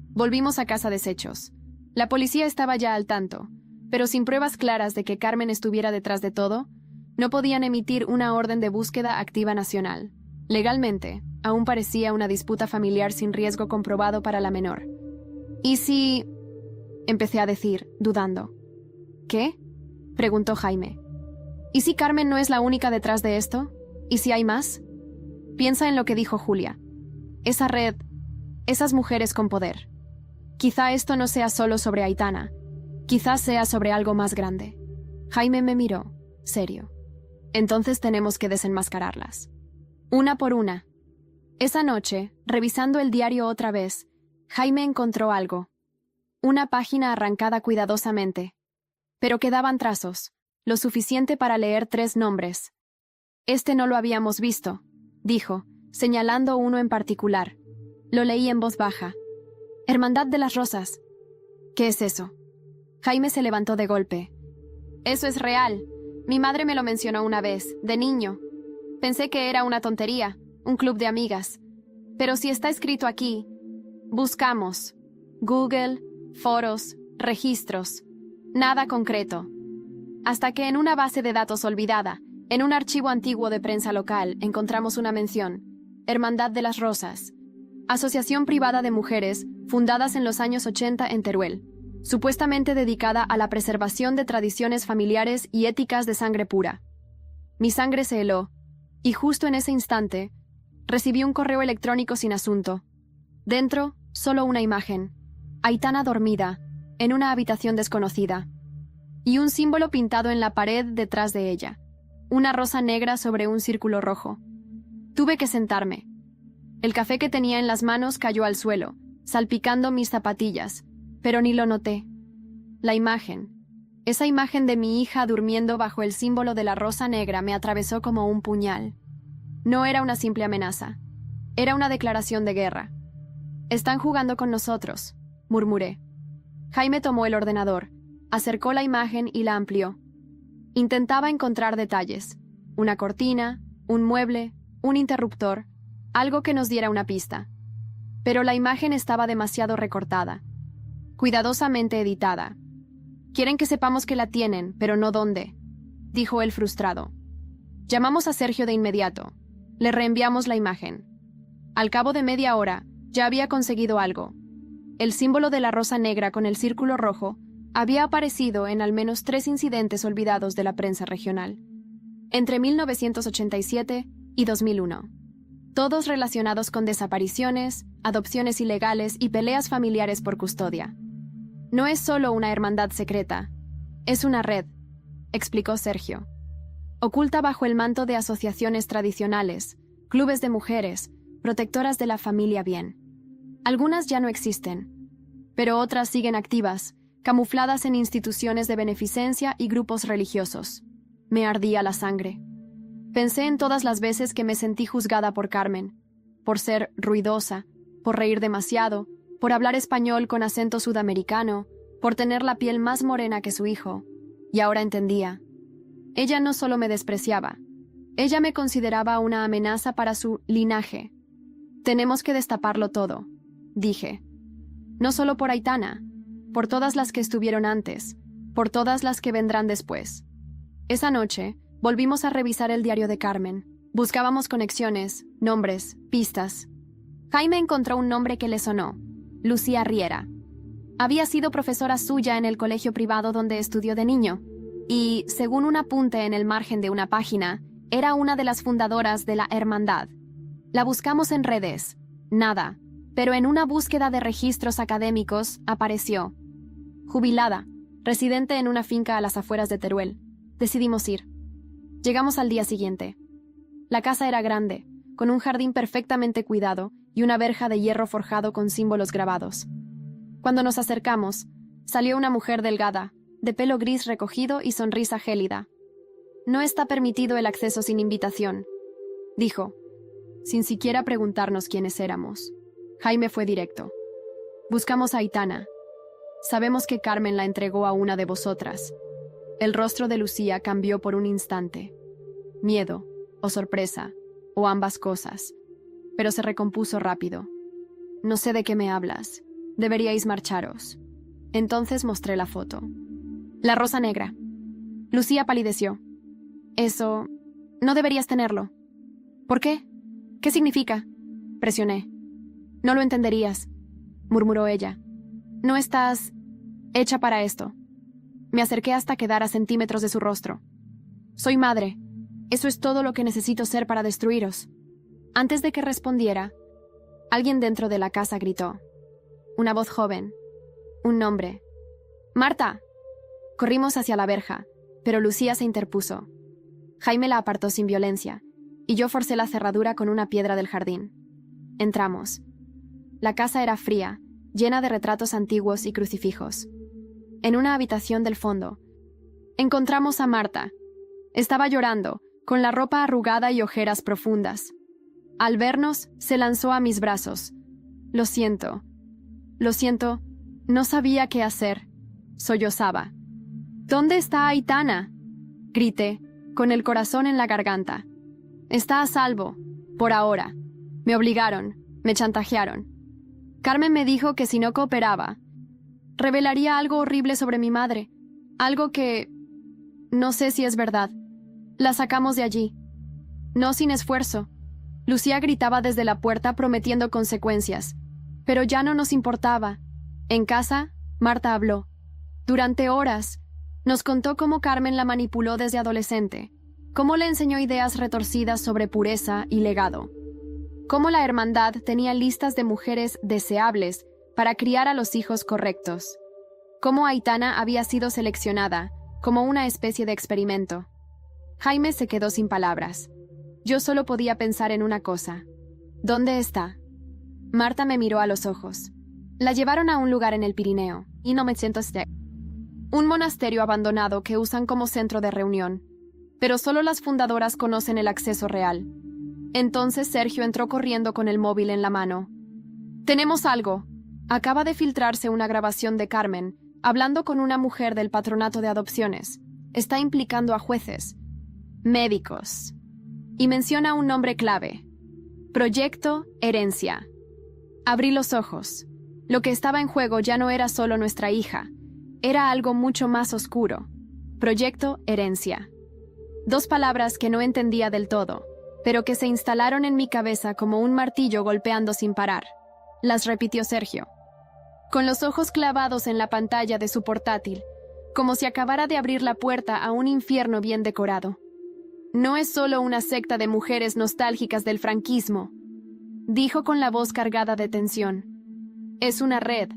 Volvimos a casa deshechos. La policía estaba ya al tanto, pero sin pruebas claras de que Carmen estuviera detrás de todo, no podían emitir una orden de búsqueda activa nacional. Legalmente, aún parecía una disputa familiar sin riesgo comprobado para la menor. ¿Y si...? Empecé a decir, dudando. ¿Qué?, preguntó Jaime. ¿Y si Carmen no es la única detrás de esto? ¿Y si hay más? Piensa en lo que dijo Julia. Esa red, esas mujeres con poder. Quizá esto no sea solo sobre Aitana. Quizás sea sobre algo más grande. Jaime me miró, serio. Entonces tenemos que desenmascararlas. Una por una. Esa noche, revisando el diario otra vez, Jaime encontró algo. Una página arrancada cuidadosamente. Pero quedaban trazos, lo suficiente para leer 3 nombres. Este no lo habíamos visto, dijo, señalando uno en particular. Lo leí en voz baja. Hermandad de las Rosas. ¿Qué es eso? Jaime se levantó de golpe. Eso es real. Mi madre me lo mencionó una vez, de niño. Pensé que era una tontería, un club de amigas. Pero si está escrito aquí, buscamos. Google, foros, registros. Nada concreto. Hasta que en una base de datos olvidada, en un archivo antiguo de prensa local, encontramos una mención. Hermandad de las Rosas. Asociación privada de mujeres, fundadas en los años 80 en Teruel. Supuestamente dedicada a la preservación de tradiciones familiares y éticas de sangre pura. Mi sangre se heló, y justo en ese instante, recibí un correo electrónico sin asunto. Dentro, solo una imagen. Aitana dormida, en una habitación desconocida. Y un símbolo pintado en la pared detrás de ella. Una rosa negra sobre un círculo rojo. Tuve que sentarme. El café que tenía en las manos cayó al suelo, salpicando mis zapatillas, pero ni lo noté. La imagen, esa imagen de mi hija durmiendo bajo el símbolo de la rosa negra me atravesó como un puñal. No era una simple amenaza. Era una declaración de guerra. Están jugando con nosotros, murmuré. Jaime tomó el ordenador, acercó la imagen y la amplió. Intentaba encontrar detalles. Una cortina, un mueble, un interruptor, algo que nos diera una pista. Pero la imagen estaba demasiado recortada, cuidadosamente editada. Quieren que sepamos que la tienen, pero no dónde, dijo él frustrado. Llamamos a Sergio de inmediato. Le reenviamos la imagen. Al cabo de media hora, ya había conseguido algo. El símbolo de la rosa negra con el círculo rojo había aparecido en al menos 3 incidentes olvidados de la prensa regional, entre 1987 y 2001. Todos relacionados con desapariciones, adopciones ilegales y peleas familiares por custodia. No es solo una hermandad secreta, es una red, explicó Sergio. Oculta bajo el manto de asociaciones tradicionales, clubes de mujeres, protectoras de la familia bien. Algunas ya no existen, pero otras siguen activas, camufladas en instituciones de beneficencia y grupos religiosos. Me ardía la sangre. Pensé en todas las veces que me sentí juzgada por Carmen, por ser ruidosa, por reír demasiado, por hablar español con acento sudamericano, por tener la piel más morena que su hijo. Y ahora entendía. Ella no solo me despreciaba, ella me consideraba una amenaza para su linaje. Tenemos que destaparlo todo, dije. No solo por Aitana, por todas las que estuvieron antes, por todas las que vendrán después. Esa noche, volvimos a revisar el diario de Carmen. Buscábamos conexiones, nombres, pistas. Jaime encontró un nombre que le sonó: Lucía Riera. Había sido profesora suya en el colegio privado donde estudió de niño, y, según un apunte en el margen de una página, era una de las fundadoras de la hermandad. La buscamos en redes. Nada, pero en una búsqueda de registros académicos apareció. Jubilada, residente en una finca a las afueras de Teruel. Decidimos ir. Llegamos al día siguiente. La casa era grande, con un jardín perfectamente cuidado y una verja de hierro forjado con símbolos grabados. Cuando nos acercamos, salió una mujer delgada, de pelo gris recogido y sonrisa gélida. No está permitido el acceso sin invitación, dijo, sin siquiera preguntarnos quiénes éramos. Jaime fue directo. Buscamos a Aitana. Sabemos que Carmen la entregó a una de vosotras. El rostro de Lucía cambió por un instante. Miedo, o sorpresa, o ambas cosas. Pero se recompuso rápido. No sé de qué me hablas. Deberíais marcharos. Entonces mostré la foto. La rosa negra. Lucía palideció. Eso... no deberías tenerlo. ¿Por qué? ¿Qué significa? Presioné. No lo entenderías, murmuró ella. No estás hecha para esto. Me acerqué hasta quedar a centímetros de su rostro. Soy madre. Eso es todo lo que necesito ser para destruiros. Antes de que respondiera, alguien dentro de la casa gritó. Una voz joven. Un nombre. ¡Marta! Corrimos hacia la verja, pero Lucía se interpuso. Jaime la apartó sin violencia, y yo forcé la cerradura con una piedra del jardín. Entramos. La casa era fría, llena de retratos antiguos y crucifijos. En una habitación del fondo, encontramos a Marta. Estaba llorando, con la ropa arrugada y ojeras profundas. Al vernos, se lanzó a mis brazos. Lo siento, no sabía qué hacer. Sollozaba. ¿Dónde está Aitana? Grité, con el corazón en la garganta. Está a salvo, por ahora. Me obligaron, me chantajearon. Carmen me dijo que si no cooperaba, revelaría algo horrible sobre mi madre, algo que... no sé si es verdad. La sacamos de allí. No sin esfuerzo. Lucía gritaba desde la puerta prometiendo consecuencias, pero ya no nos importaba. En casa, Marta habló. Durante horas, nos contó cómo Carmen la manipuló desde adolescente, cómo le enseñó ideas retorcidas sobre pureza y legado, cómo la hermandad tenía listas de mujeres deseables para criar a los hijos correctos, cómo Aitana había sido seleccionada como una especie de experimento. Jaime se quedó sin palabras. Yo solo podía pensar en una cosa. ¿Dónde está? Marta me miró a los ojos. La llevaron a un lugar en el Pirineo, y no me siento un monasterio abandonado que usan como centro de reunión, pero solo las fundadoras conocen el acceso real. Entonces Sergio entró corriendo con el móvil en la mano. «Tenemos algo». Acaba de filtrarse una grabación de Carmen, hablando con una mujer del patronato de adopciones. Está implicando a jueces, médicos, y menciona un nombre clave. Proyecto Herencia. Abrí los ojos. Lo que estaba en juego ya no era solo nuestra hija, era algo mucho más oscuro. Proyecto Herencia. 2 palabras que no entendía del todo, pero que se instalaron en mi cabeza como un martillo golpeando sin parar. Las repitió Sergio, con los ojos clavados en la pantalla de su portátil, como si acabara de abrir la puerta a un infierno bien decorado. No es solo una secta de mujeres nostálgicas del franquismo, dijo con la voz cargada de tensión. Es una red,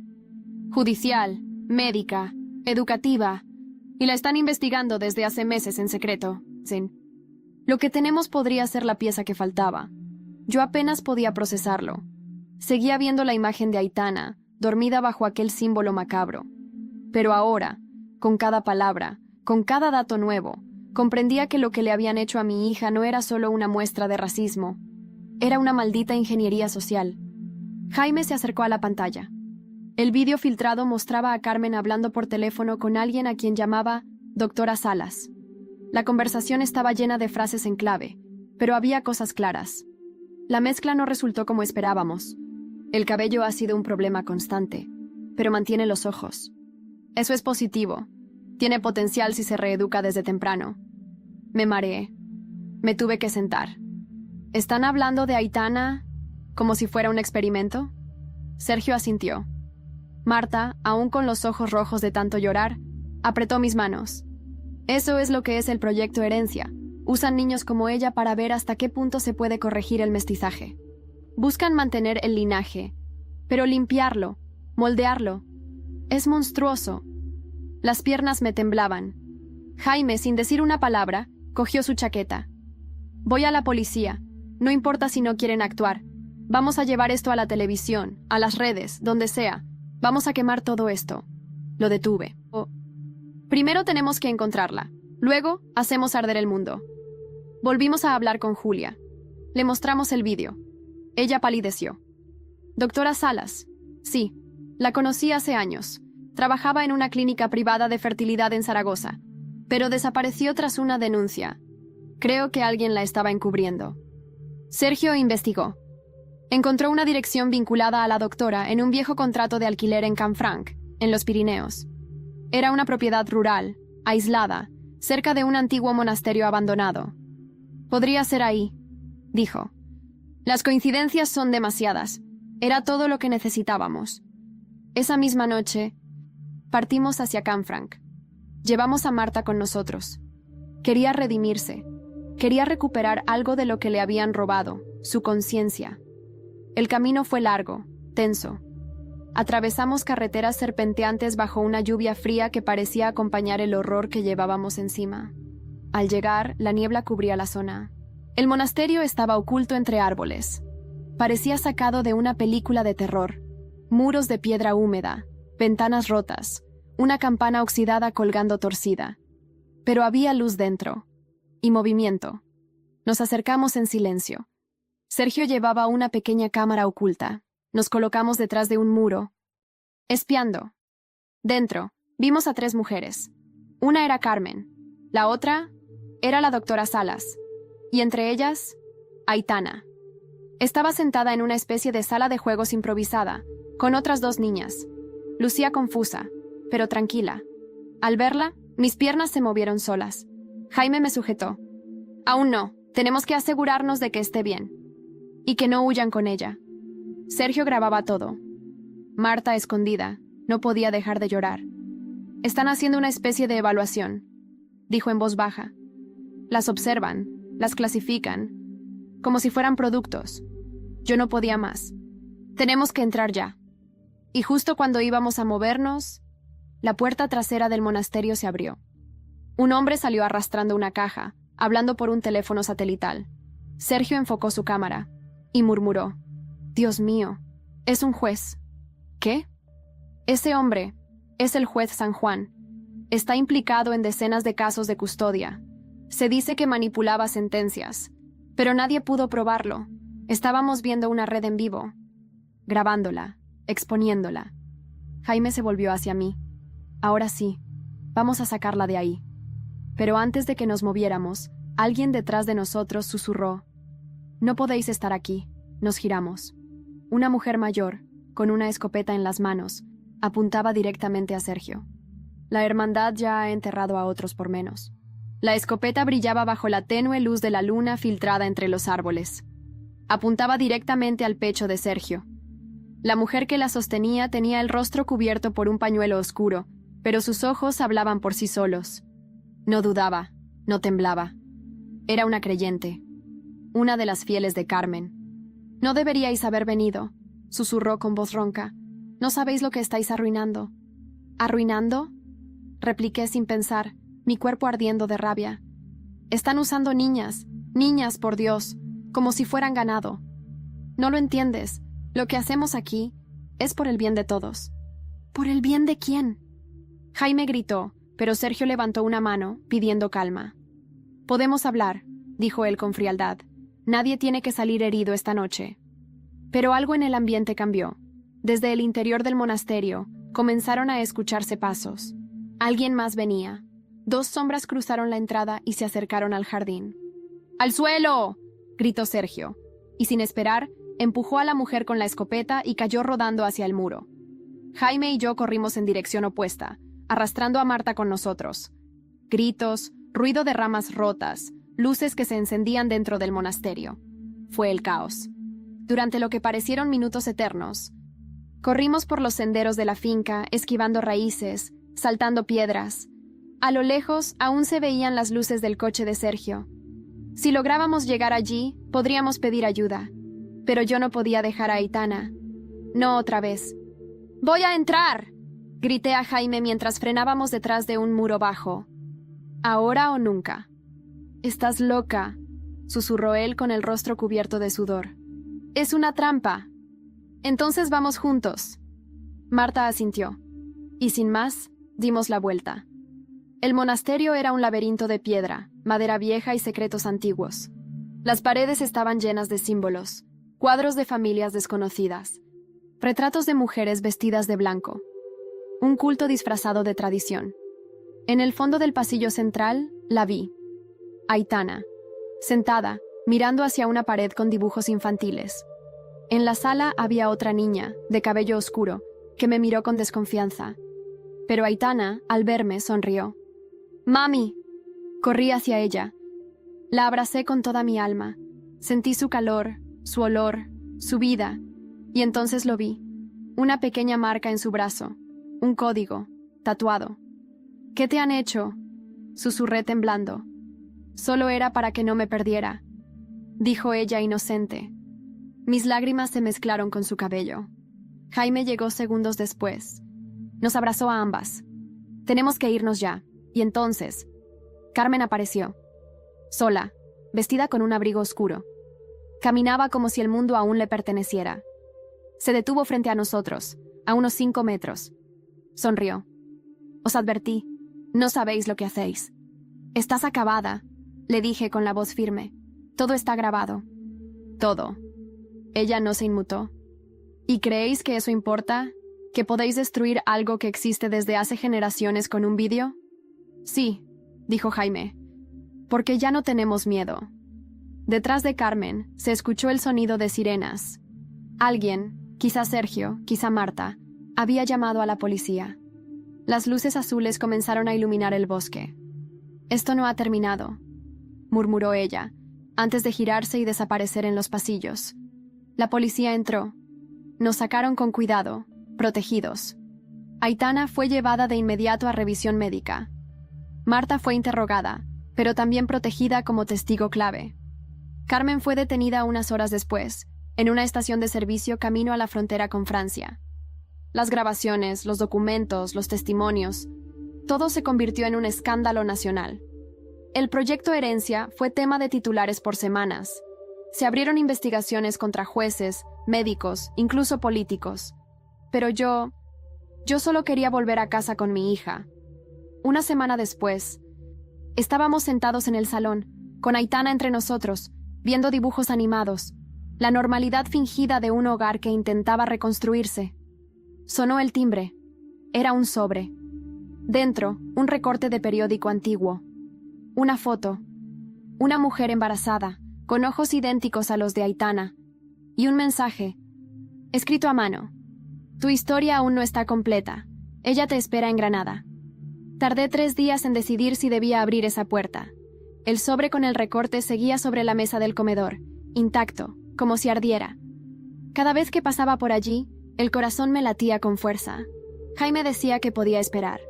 judicial, médica, educativa, y la están investigando desde hace meses en secreto. Lo que tenemos podría ser la pieza que faltaba. Yo apenas podía procesarlo. Seguía viendo la imagen de Aitana, dormida bajo aquel símbolo macabro. Pero ahora, con cada palabra, con cada dato nuevo, comprendía que lo que le habían hecho a mi hija no era solo una muestra de racismo. Era una maldita ingeniería social. Jaime se acercó a la pantalla. El vídeo filtrado mostraba a Carmen hablando por teléfono con alguien a quien llamaba Doctora Salas. La conversación estaba llena de frases en clave, pero había cosas claras. La mezcla no resultó como esperábamos. El cabello ha sido un problema constante, pero mantiene los ojos. Eso es positivo. Tiene potencial si se reeduca desde temprano. Me mareé. Me tuve que sentar. ¿Están hablando de Aitana como si fuera un experimento? Sergio asintió. Marta, aún con los ojos rojos de tanto llorar, apretó mis manos. Eso es lo que es el proyecto Herencia. Usan niños como ella para ver hasta qué punto se puede corregir el mestizaje. Buscan mantener el linaje, pero limpiarlo, moldearlo. Es monstruoso. Las piernas me temblaban. Jaime, sin decir una palabra, cogió su chaqueta. Voy a la policía. No importa si no quieren actuar. Vamos a llevar esto a la televisión, a las redes, donde sea. Vamos a quemar todo esto. Lo detuve. Primero tenemos que encontrarla. Luego, hacemos arder el mundo. Volvimos a hablar con Julia. Le mostramos el vídeo. Ella palideció. Doctora Salas. Sí, la conocí hace años. Trabajaba en una clínica privada de fertilidad en Zaragoza, pero desapareció tras una denuncia. Creo que alguien la estaba encubriendo. Sergio investigó. Encontró una dirección vinculada a la doctora en un viejo contrato de alquiler en Canfranc, en los Pirineos. Era una propiedad rural, aislada, cerca de un antiguo monasterio abandonado. Podría ser ahí, dijo. Las coincidencias son demasiadas. Era todo lo que necesitábamos. Esa misma noche, partimos hacia Canfranc. Llevamos a Marta con nosotros. Quería redimirse. Quería recuperar algo de lo que le habían robado, su conciencia. El camino fue largo, tenso. Atravesamos carreteras serpenteantes bajo una lluvia fría que parecía acompañar el horror que llevábamos encima. Al llegar, la niebla cubría la zona. El monasterio estaba oculto entre árboles. Parecía sacado de una película de terror. Muros de piedra húmeda, ventanas rotas, una campana oxidada colgando torcida. Pero había luz dentro. Y movimiento. Nos acercamos en silencio. Sergio llevaba una pequeña cámara oculta. Nos colocamos detrás de un muro. Espiando. Dentro, vimos a 3 mujeres. Una era Carmen. La otra era la doctora Salas. Y entre ellas, Aitana. Estaba sentada en una especie de sala de juegos improvisada, con otras 2 niñas. Lucía confusa, pero tranquila. Al verla, mis piernas se movieron solas. Jaime me sujetó. Aún no, tenemos que asegurarnos de que esté bien. Y que no huyan con ella. Sergio grababa todo. Marta, escondida, no podía dejar de llorar. Están haciendo una especie de evaluación, dijo en voz baja. Las observan, las clasifican, como si fueran productos. Yo no podía más. Tenemos que entrar ya. Y justo cuando íbamos a movernos, la puerta trasera del monasterio se abrió. Un hombre salió arrastrando una caja, hablando por un teléfono satelital. Sergio enfocó su cámara y murmuró: «Dios mío, es un juez». ¿Qué? Ese hombre es el juez San Juan. Está implicado en decenas de casos de custodia. Se dice que manipulaba sentencias, pero nadie pudo probarlo. Estábamos viendo una red en vivo, grabándola, exponiéndola. Jaime se volvió hacia mí. Ahora sí, vamos a sacarla de ahí. Pero antes de que nos moviéramos, alguien detrás de nosotros susurró: «No podéis estar aquí». Nos giramos. Una mujer mayor, con una escopeta en las manos, apuntaba directamente a Sergio. La hermandad ya ha enterrado a otros por menos. La escopeta brillaba bajo la tenue luz de la luna filtrada entre los árboles. Apuntaba directamente al pecho de Sergio. La mujer que la sostenía tenía el rostro cubierto por un pañuelo oscuro, pero sus ojos hablaban por sí solos. No dudaba, no temblaba. Era una creyente, una de las fieles de Carmen. «No deberíais haber venido», susurró con voz ronca. «No sabéis lo que estáis arruinando». «¿Arruinando?», repliqué sin pensar, mi cuerpo ardiendo de rabia. «Están usando niñas, por Dios, como si fueran ganado. No lo entiendes. Lo que hacemos aquí es por el bien de todos». «¿Por el bien de quién?», Jaime gritó, pero Sergio levantó una mano, pidiendo calma. «Podemos hablar», dijo él con frialdad. «Nadie tiene que salir herido esta noche». Pero algo en el ambiente cambió. Desde el interior del monasterio comenzaron a escucharse pasos. Alguien más venía. 2 sombras cruzaron la entrada y se acercaron al jardín. «¡Al suelo!», gritó Sergio, y sin esperar, empujó a la mujer con la escopeta y cayó rodando hacia el muro. Jaime y yo corrimos en dirección opuesta, arrastrando a Marta con nosotros. Gritos, ruido de ramas rotas, luces que se encendían dentro del monasterio. Fue el caos. Durante lo que parecieron minutos eternos, corrimos por los senderos de la finca, esquivando raíces, saltando piedras. A lo lejos aún se veían las luces del coche de Sergio. Si lográbamos llegar allí, podríamos pedir ayuda. Pero yo no podía dejar a Aitana. No otra vez. «¡Voy a entrar!», grité a Jaime mientras frenábamos detrás de un muro bajo. «Ahora o nunca». «Estás loca», susurró él con el rostro cubierto de sudor. «Es una trampa». «Entonces vamos juntos». Marta asintió. Y sin más, dimos la vuelta. El monasterio era un laberinto de piedra, madera vieja y secretos antiguos. Las paredes estaban llenas de símbolos, cuadros de familias desconocidas, retratos de mujeres vestidas de blanco. Un culto disfrazado de tradición. En el fondo del pasillo central, la vi. Aitana, sentada, mirando hacia una pared con dibujos infantiles. En la sala había otra niña, de cabello oscuro, que me miró con desconfianza. Pero Aitana, al verme, sonrió. «¡Mami!». Corrí hacia ella. La abracé con toda mi alma. Sentí su calor, su olor, su vida. Y entonces lo vi. Una pequeña marca en su brazo. Un código, tatuado. «¿Qué te han hecho?», susurré temblando. Solo era para que no me perdiera, dijo ella inocente. Mis lágrimas se mezclaron con su cabello. Jaime llegó segundos después. Nos abrazó a ambas. Tenemos que irnos ya. Y entonces, Carmen apareció. Sola, vestida con un abrigo oscuro. Caminaba como si el mundo aún le perteneciera. Se detuvo frente a nosotros, a unos 5 metros. Sonrió. Os advertí. No sabéis lo que hacéis. Estás acabada, le dije con la voz firme. Todo está grabado. Todo. Ella no se inmutó. ¿Y creéis que eso importa? ¿Que podéis destruir algo que existe desde hace generaciones con un vídeo? Sí, dijo Jaime. Porque ya no tenemos miedo. Detrás de Carmen se escuchó el sonido de sirenas. Alguien, quizá Sergio, quizá Marta, había llamado a la policía. Las luces azules comenzaron a iluminar el bosque. Esto no ha terminado, murmuró ella, antes de girarse y desaparecer en los pasillos. La policía entró. Nos sacaron con cuidado, protegidos. Aitana fue llevada de inmediato a revisión médica. Marta fue interrogada, pero también protegida como testigo clave. Carmen fue detenida unas horas después, en una estación de servicio camino a la frontera con Francia. Las grabaciones, los documentos, los testimonios, todo se convirtió en un escándalo nacional. El proyecto Herencia fue tema de titulares por semanas. Se abrieron investigaciones contra jueces, médicos, incluso políticos. Pero yo solo quería volver a casa con mi hija. Una semana después, estábamos sentados en el salón, con Aitana entre nosotros, viendo dibujos animados, la normalidad fingida de un hogar que intentaba reconstruirse. Sonó el timbre. Era un sobre. Dentro, un recorte de periódico antiguo. Una foto. Una mujer embarazada, con ojos idénticos a los de Aitana. Y un mensaje, escrito a mano. Tu historia aún no está completa. Ella te espera en Granada. Tardé 3 días en decidir si debía abrir esa puerta. El sobre con el recorte seguía sobre la mesa del comedor, intacto, como si ardiera. Cada vez que pasaba por allí, el corazón me latía con fuerza. Jaime decía que podía esperar.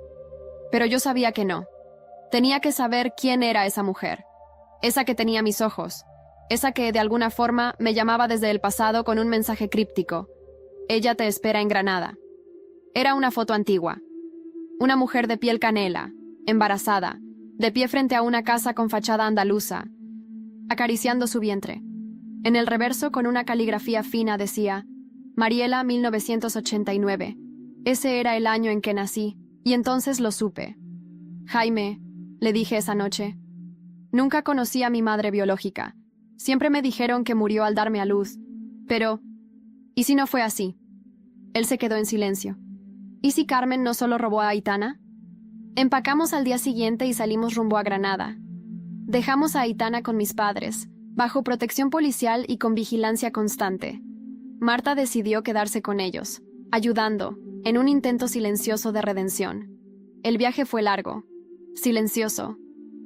Pero yo sabía que no. Tenía que saber quién era esa mujer. Esa que tenía mis ojos. Esa que, de alguna forma, me llamaba desde el pasado con un mensaje críptico. Ella te espera en Granada. Era una foto antigua. Una mujer de piel canela, embarazada, de pie frente a una casa con fachada andaluza, acariciando su vientre. En el reverso, con una caligrafía fina, decía: Mariela 1989. Ese era el año en que nací, y entonces lo supe. Jaime, le dije esa noche, nunca conocí a mi madre biológica. Siempre me dijeron que murió al darme a luz. Pero, ¿y si no fue así? Él se quedó en silencio. ¿Y si Carmen no solo robó a Aitana? Empacamos al día siguiente y salimos rumbo a Granada. Dejamos a Aitana con mis padres, bajo protección policial y con vigilancia constante. Marta decidió quedarse con ellos, ayudando, en un intento silencioso de redención. El viaje fue largo, silencioso,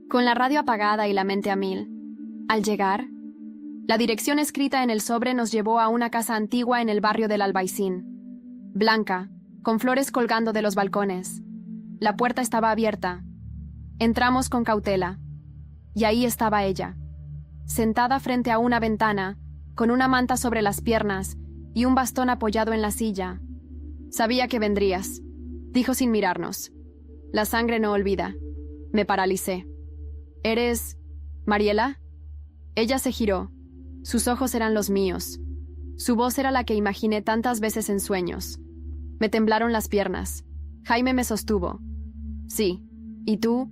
con la radio apagada y la mente a mil. Al llegar, la dirección escrita en el sobre nos llevó a una casa antigua en el barrio del Albaicín. Blanca, con flores colgando de los balcones. La puerta estaba abierta. Entramos con cautela. Y ahí estaba ella, sentada frente a una ventana, con una manta sobre las piernas y un bastón apoyado en la silla. Sabía que vendrías, dijo sin mirarnos. La sangre no olvida. Me paralicé. ¿Eres Mariela? Ella se giró. Sus ojos eran los míos. Su voz era la que imaginé tantas veces en sueños. Me temblaron las piernas. Jaime me sostuvo. Sí. ¿Y tú?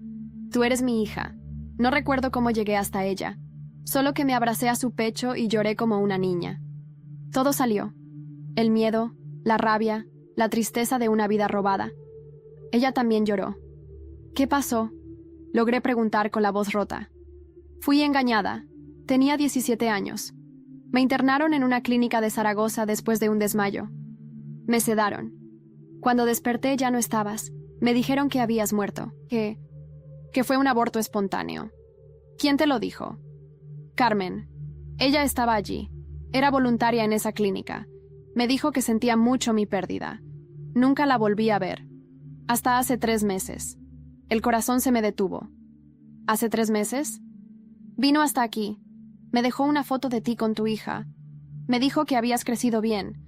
Tú eres mi hija. No recuerdo cómo llegué hasta ella. Solo que me abracé a su pecho y lloré como una niña. Todo salió. El miedo, la rabia, la tristeza de una vida robada. Ella también lloró. ¿Qué pasó? Logré preguntar con la voz rota. Fui engañada. Tenía 17 años. Me internaron en una clínica de Zaragoza después de un desmayo. Me sedaron. Cuando desperté ya no estabas. Me dijeron que habías muerto, que fue un aborto espontáneo. ¿Quién te lo dijo? Carmen. Ella estaba allí. Era voluntaria en esa clínica. Me dijo que sentía mucho mi pérdida. Nunca la volví a ver. Hasta hace 3 meses. El corazón se me detuvo. ¿Hace 3 meses? Vino hasta aquí. Me dejó una foto de ti con tu hija. Me dijo que habías crecido bien,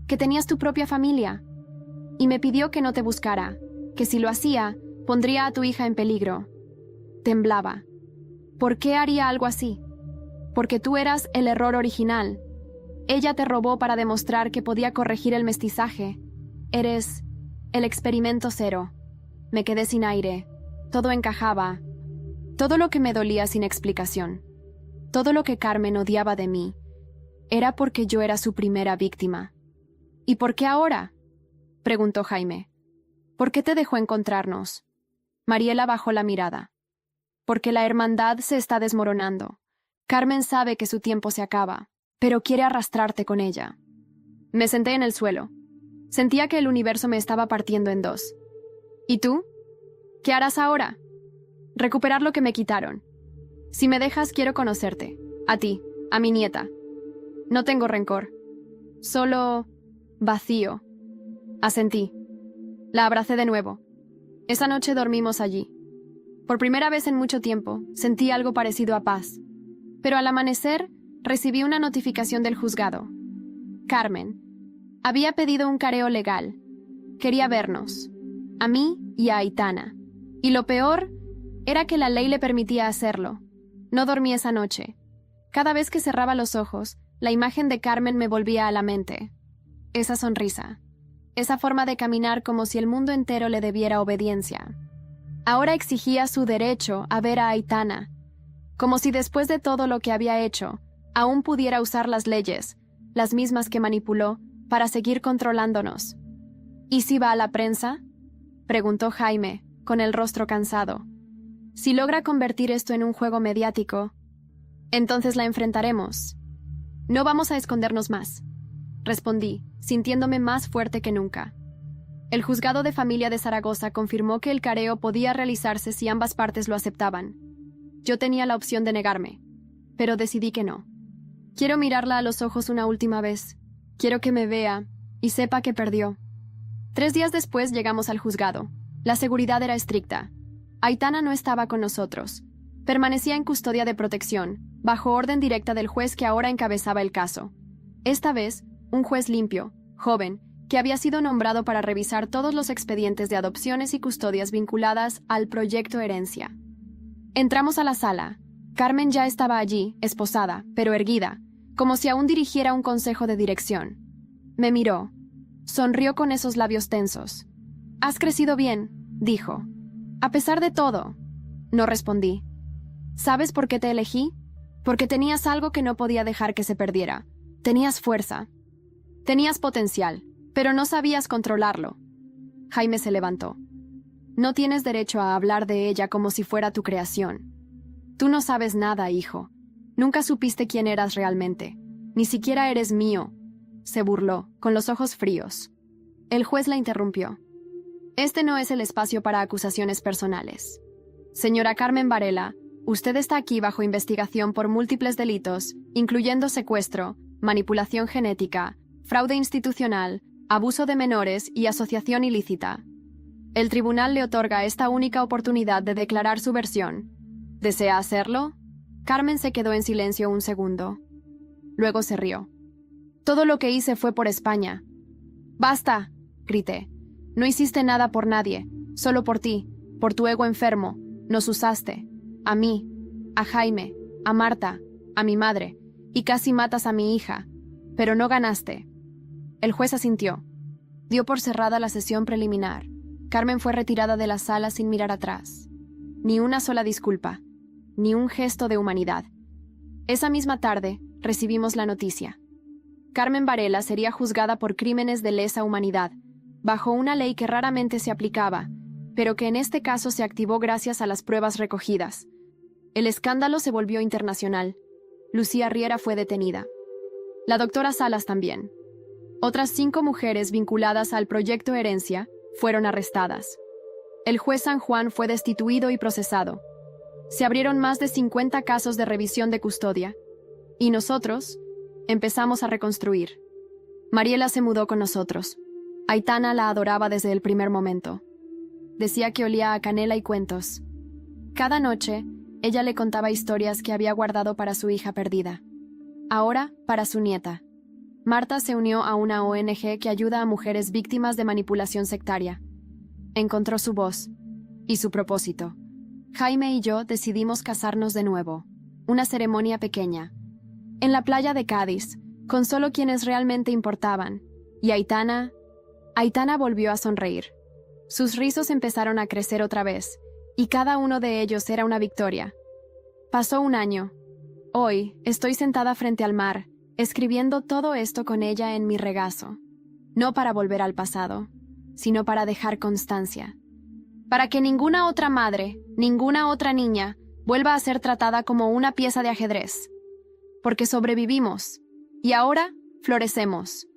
que tenías tu propia familia. Y me pidió que no te buscara, que si lo hacía, pondría a tu hija en peligro. Temblaba. ¿Por qué haría algo así? Porque tú eras el error original. Ella te robó para demostrar que podía corregir el mestizaje. Eres el experimento cero. Me quedé sin aire. Todo encajaba. Todo lo que me dolía sin explicación. Todo lo que Carmen odiaba de mí. Era porque yo era su primera víctima. ¿Y por qué ahora?, preguntó Jaime. ¿Por qué te dejó encontrarnos? Mariela bajó la mirada. Porque la hermandad se está desmoronando. Carmen sabe que su tiempo se acaba, pero quiere arrastrarte con ella. Me senté en el suelo. Sentía que el universo me estaba partiendo en dos. ¿Y tú? ¿Qué harás ahora? Recuperar lo que me quitaron. Si me dejas, quiero conocerte. A ti, a mi nieta. No tengo rencor. Solo vacío. Asentí. La abracé de nuevo. Esa noche dormimos allí. Por primera vez en mucho tiempo, sentí algo parecido a paz. Pero al amanecer, recibí una notificación del juzgado. Carmen había pedido un careo legal. Quería vernos. A mí y a Aitana. Y lo peor era que la ley le permitía hacerlo. No dormí esa noche. Cada vez que cerraba los ojos, la imagen de Carmen me volvía a la mente. Esa sonrisa. Esa forma de caminar como si el mundo entero le debiera obediencia. Ahora exigía su derecho a ver a Aitana, como si después de todo lo que había hecho, aún pudiera usar las leyes, las mismas que manipuló, para seguir controlándonos. ¿Y si va a la prensa?, preguntó Jaime, con el rostro cansado. Si logra convertir esto en un juego mediático, entonces la enfrentaremos. No vamos a escondernos más, respondí, sintiéndome más fuerte que nunca. El juzgado de familia de Zaragoza confirmó que el careo podía realizarse si ambas partes lo aceptaban. Yo tenía la opción de negarme, pero decidí que no. Quiero mirarla a los ojos una última vez. Quiero que me vea y sepa que perdió. 3 días después llegamos al juzgado. La seguridad era estricta. Aitana no estaba con nosotros. Permanecía en custodia de protección, bajo orden directa del juez que ahora encabezaba el caso. Esta vez, un juez limpio, joven, que había sido nombrado para revisar todos los expedientes de adopciones y custodias vinculadas al proyecto Herencia. Entramos a la sala. Carmen ya estaba allí, esposada, pero erguida, como si aún dirigiera un consejo de dirección. Me miró. Sonrió con esos labios tensos. «Has crecido bien», dijo. «A pesar de todo». No respondí. «¿Sabes por qué te elegí? Porque tenías algo que no podía dejar que se perdiera. Tenías fuerza. Tenías potencial, pero no sabías controlarlo». Jaime se levantó. «No tienes derecho a hablar de ella como si fuera tu creación. Tú no sabes nada, hijo. Nunca supiste quién eras realmente. Ni siquiera eres mío», se burló, con los ojos fríos. El juez la interrumpió. «Este no es el espacio para acusaciones personales. Señora Carmen Varela, usted está aquí bajo investigación por múltiples delitos, incluyendo secuestro, manipulación genética, fraude institucional, abuso de menores y asociación ilícita. El tribunal le otorga esta única oportunidad de declarar su versión. ¿Desea hacerlo?». Carmen se quedó en silencio un segundo. Luego se rió. «Todo lo que hice fue por España». «¡Basta!», grité. «No hiciste nada por nadie, solo por ti, por tu ego enfermo. Nos usaste. A mí, a Jaime, a Marta, a mi madre, y casi matas a mi hija. Pero no ganaste». El juez asintió. Dio por cerrada la sesión preliminar. Carmen fue retirada de la sala sin mirar atrás. Ni una sola disculpa, ni un gesto de humanidad. Esa misma tarde, recibimos la noticia. Carmen Varela sería juzgada por crímenes de lesa humanidad, bajo una ley que raramente se aplicaba, pero que en este caso se activó gracias a las pruebas recogidas. El escándalo se volvió internacional. Lucía Riera fue detenida. La doctora Salas también. Otras 5 mujeres vinculadas al proyecto Herencia fueron arrestadas. El juez San Juan fue destituido y procesado. Se abrieron más de 50 casos de revisión de custodia. Y nosotros empezamos a reconstruir. Mariela se mudó con nosotros. Aitana la adoraba desde el primer momento. Decía que olía a canela y cuentos. Cada noche, Ella le contaba historias que había guardado para su hija perdida. Ahora, para su nieta. Marta se unió a una ONG que ayuda a mujeres víctimas de manipulación sectaria. Encontró su voz y su propósito. Jaime y yo decidimos casarnos de nuevo. Una ceremonia pequeña. En la playa de Cádiz, con solo quienes realmente importaban. Y Aitana volvió a sonreír. Sus rizos empezaron a crecer otra vez, y cada uno de ellos era una victoria. Pasó un año. Hoy estoy sentada frente al mar, escribiendo todo esto con ella en mi regazo. No para volver al pasado, sino para dejar constancia. Para que ninguna otra madre, ninguna otra niña, vuelva a ser tratada como una pieza de ajedrez. Porque sobrevivimos, y ahora florecemos.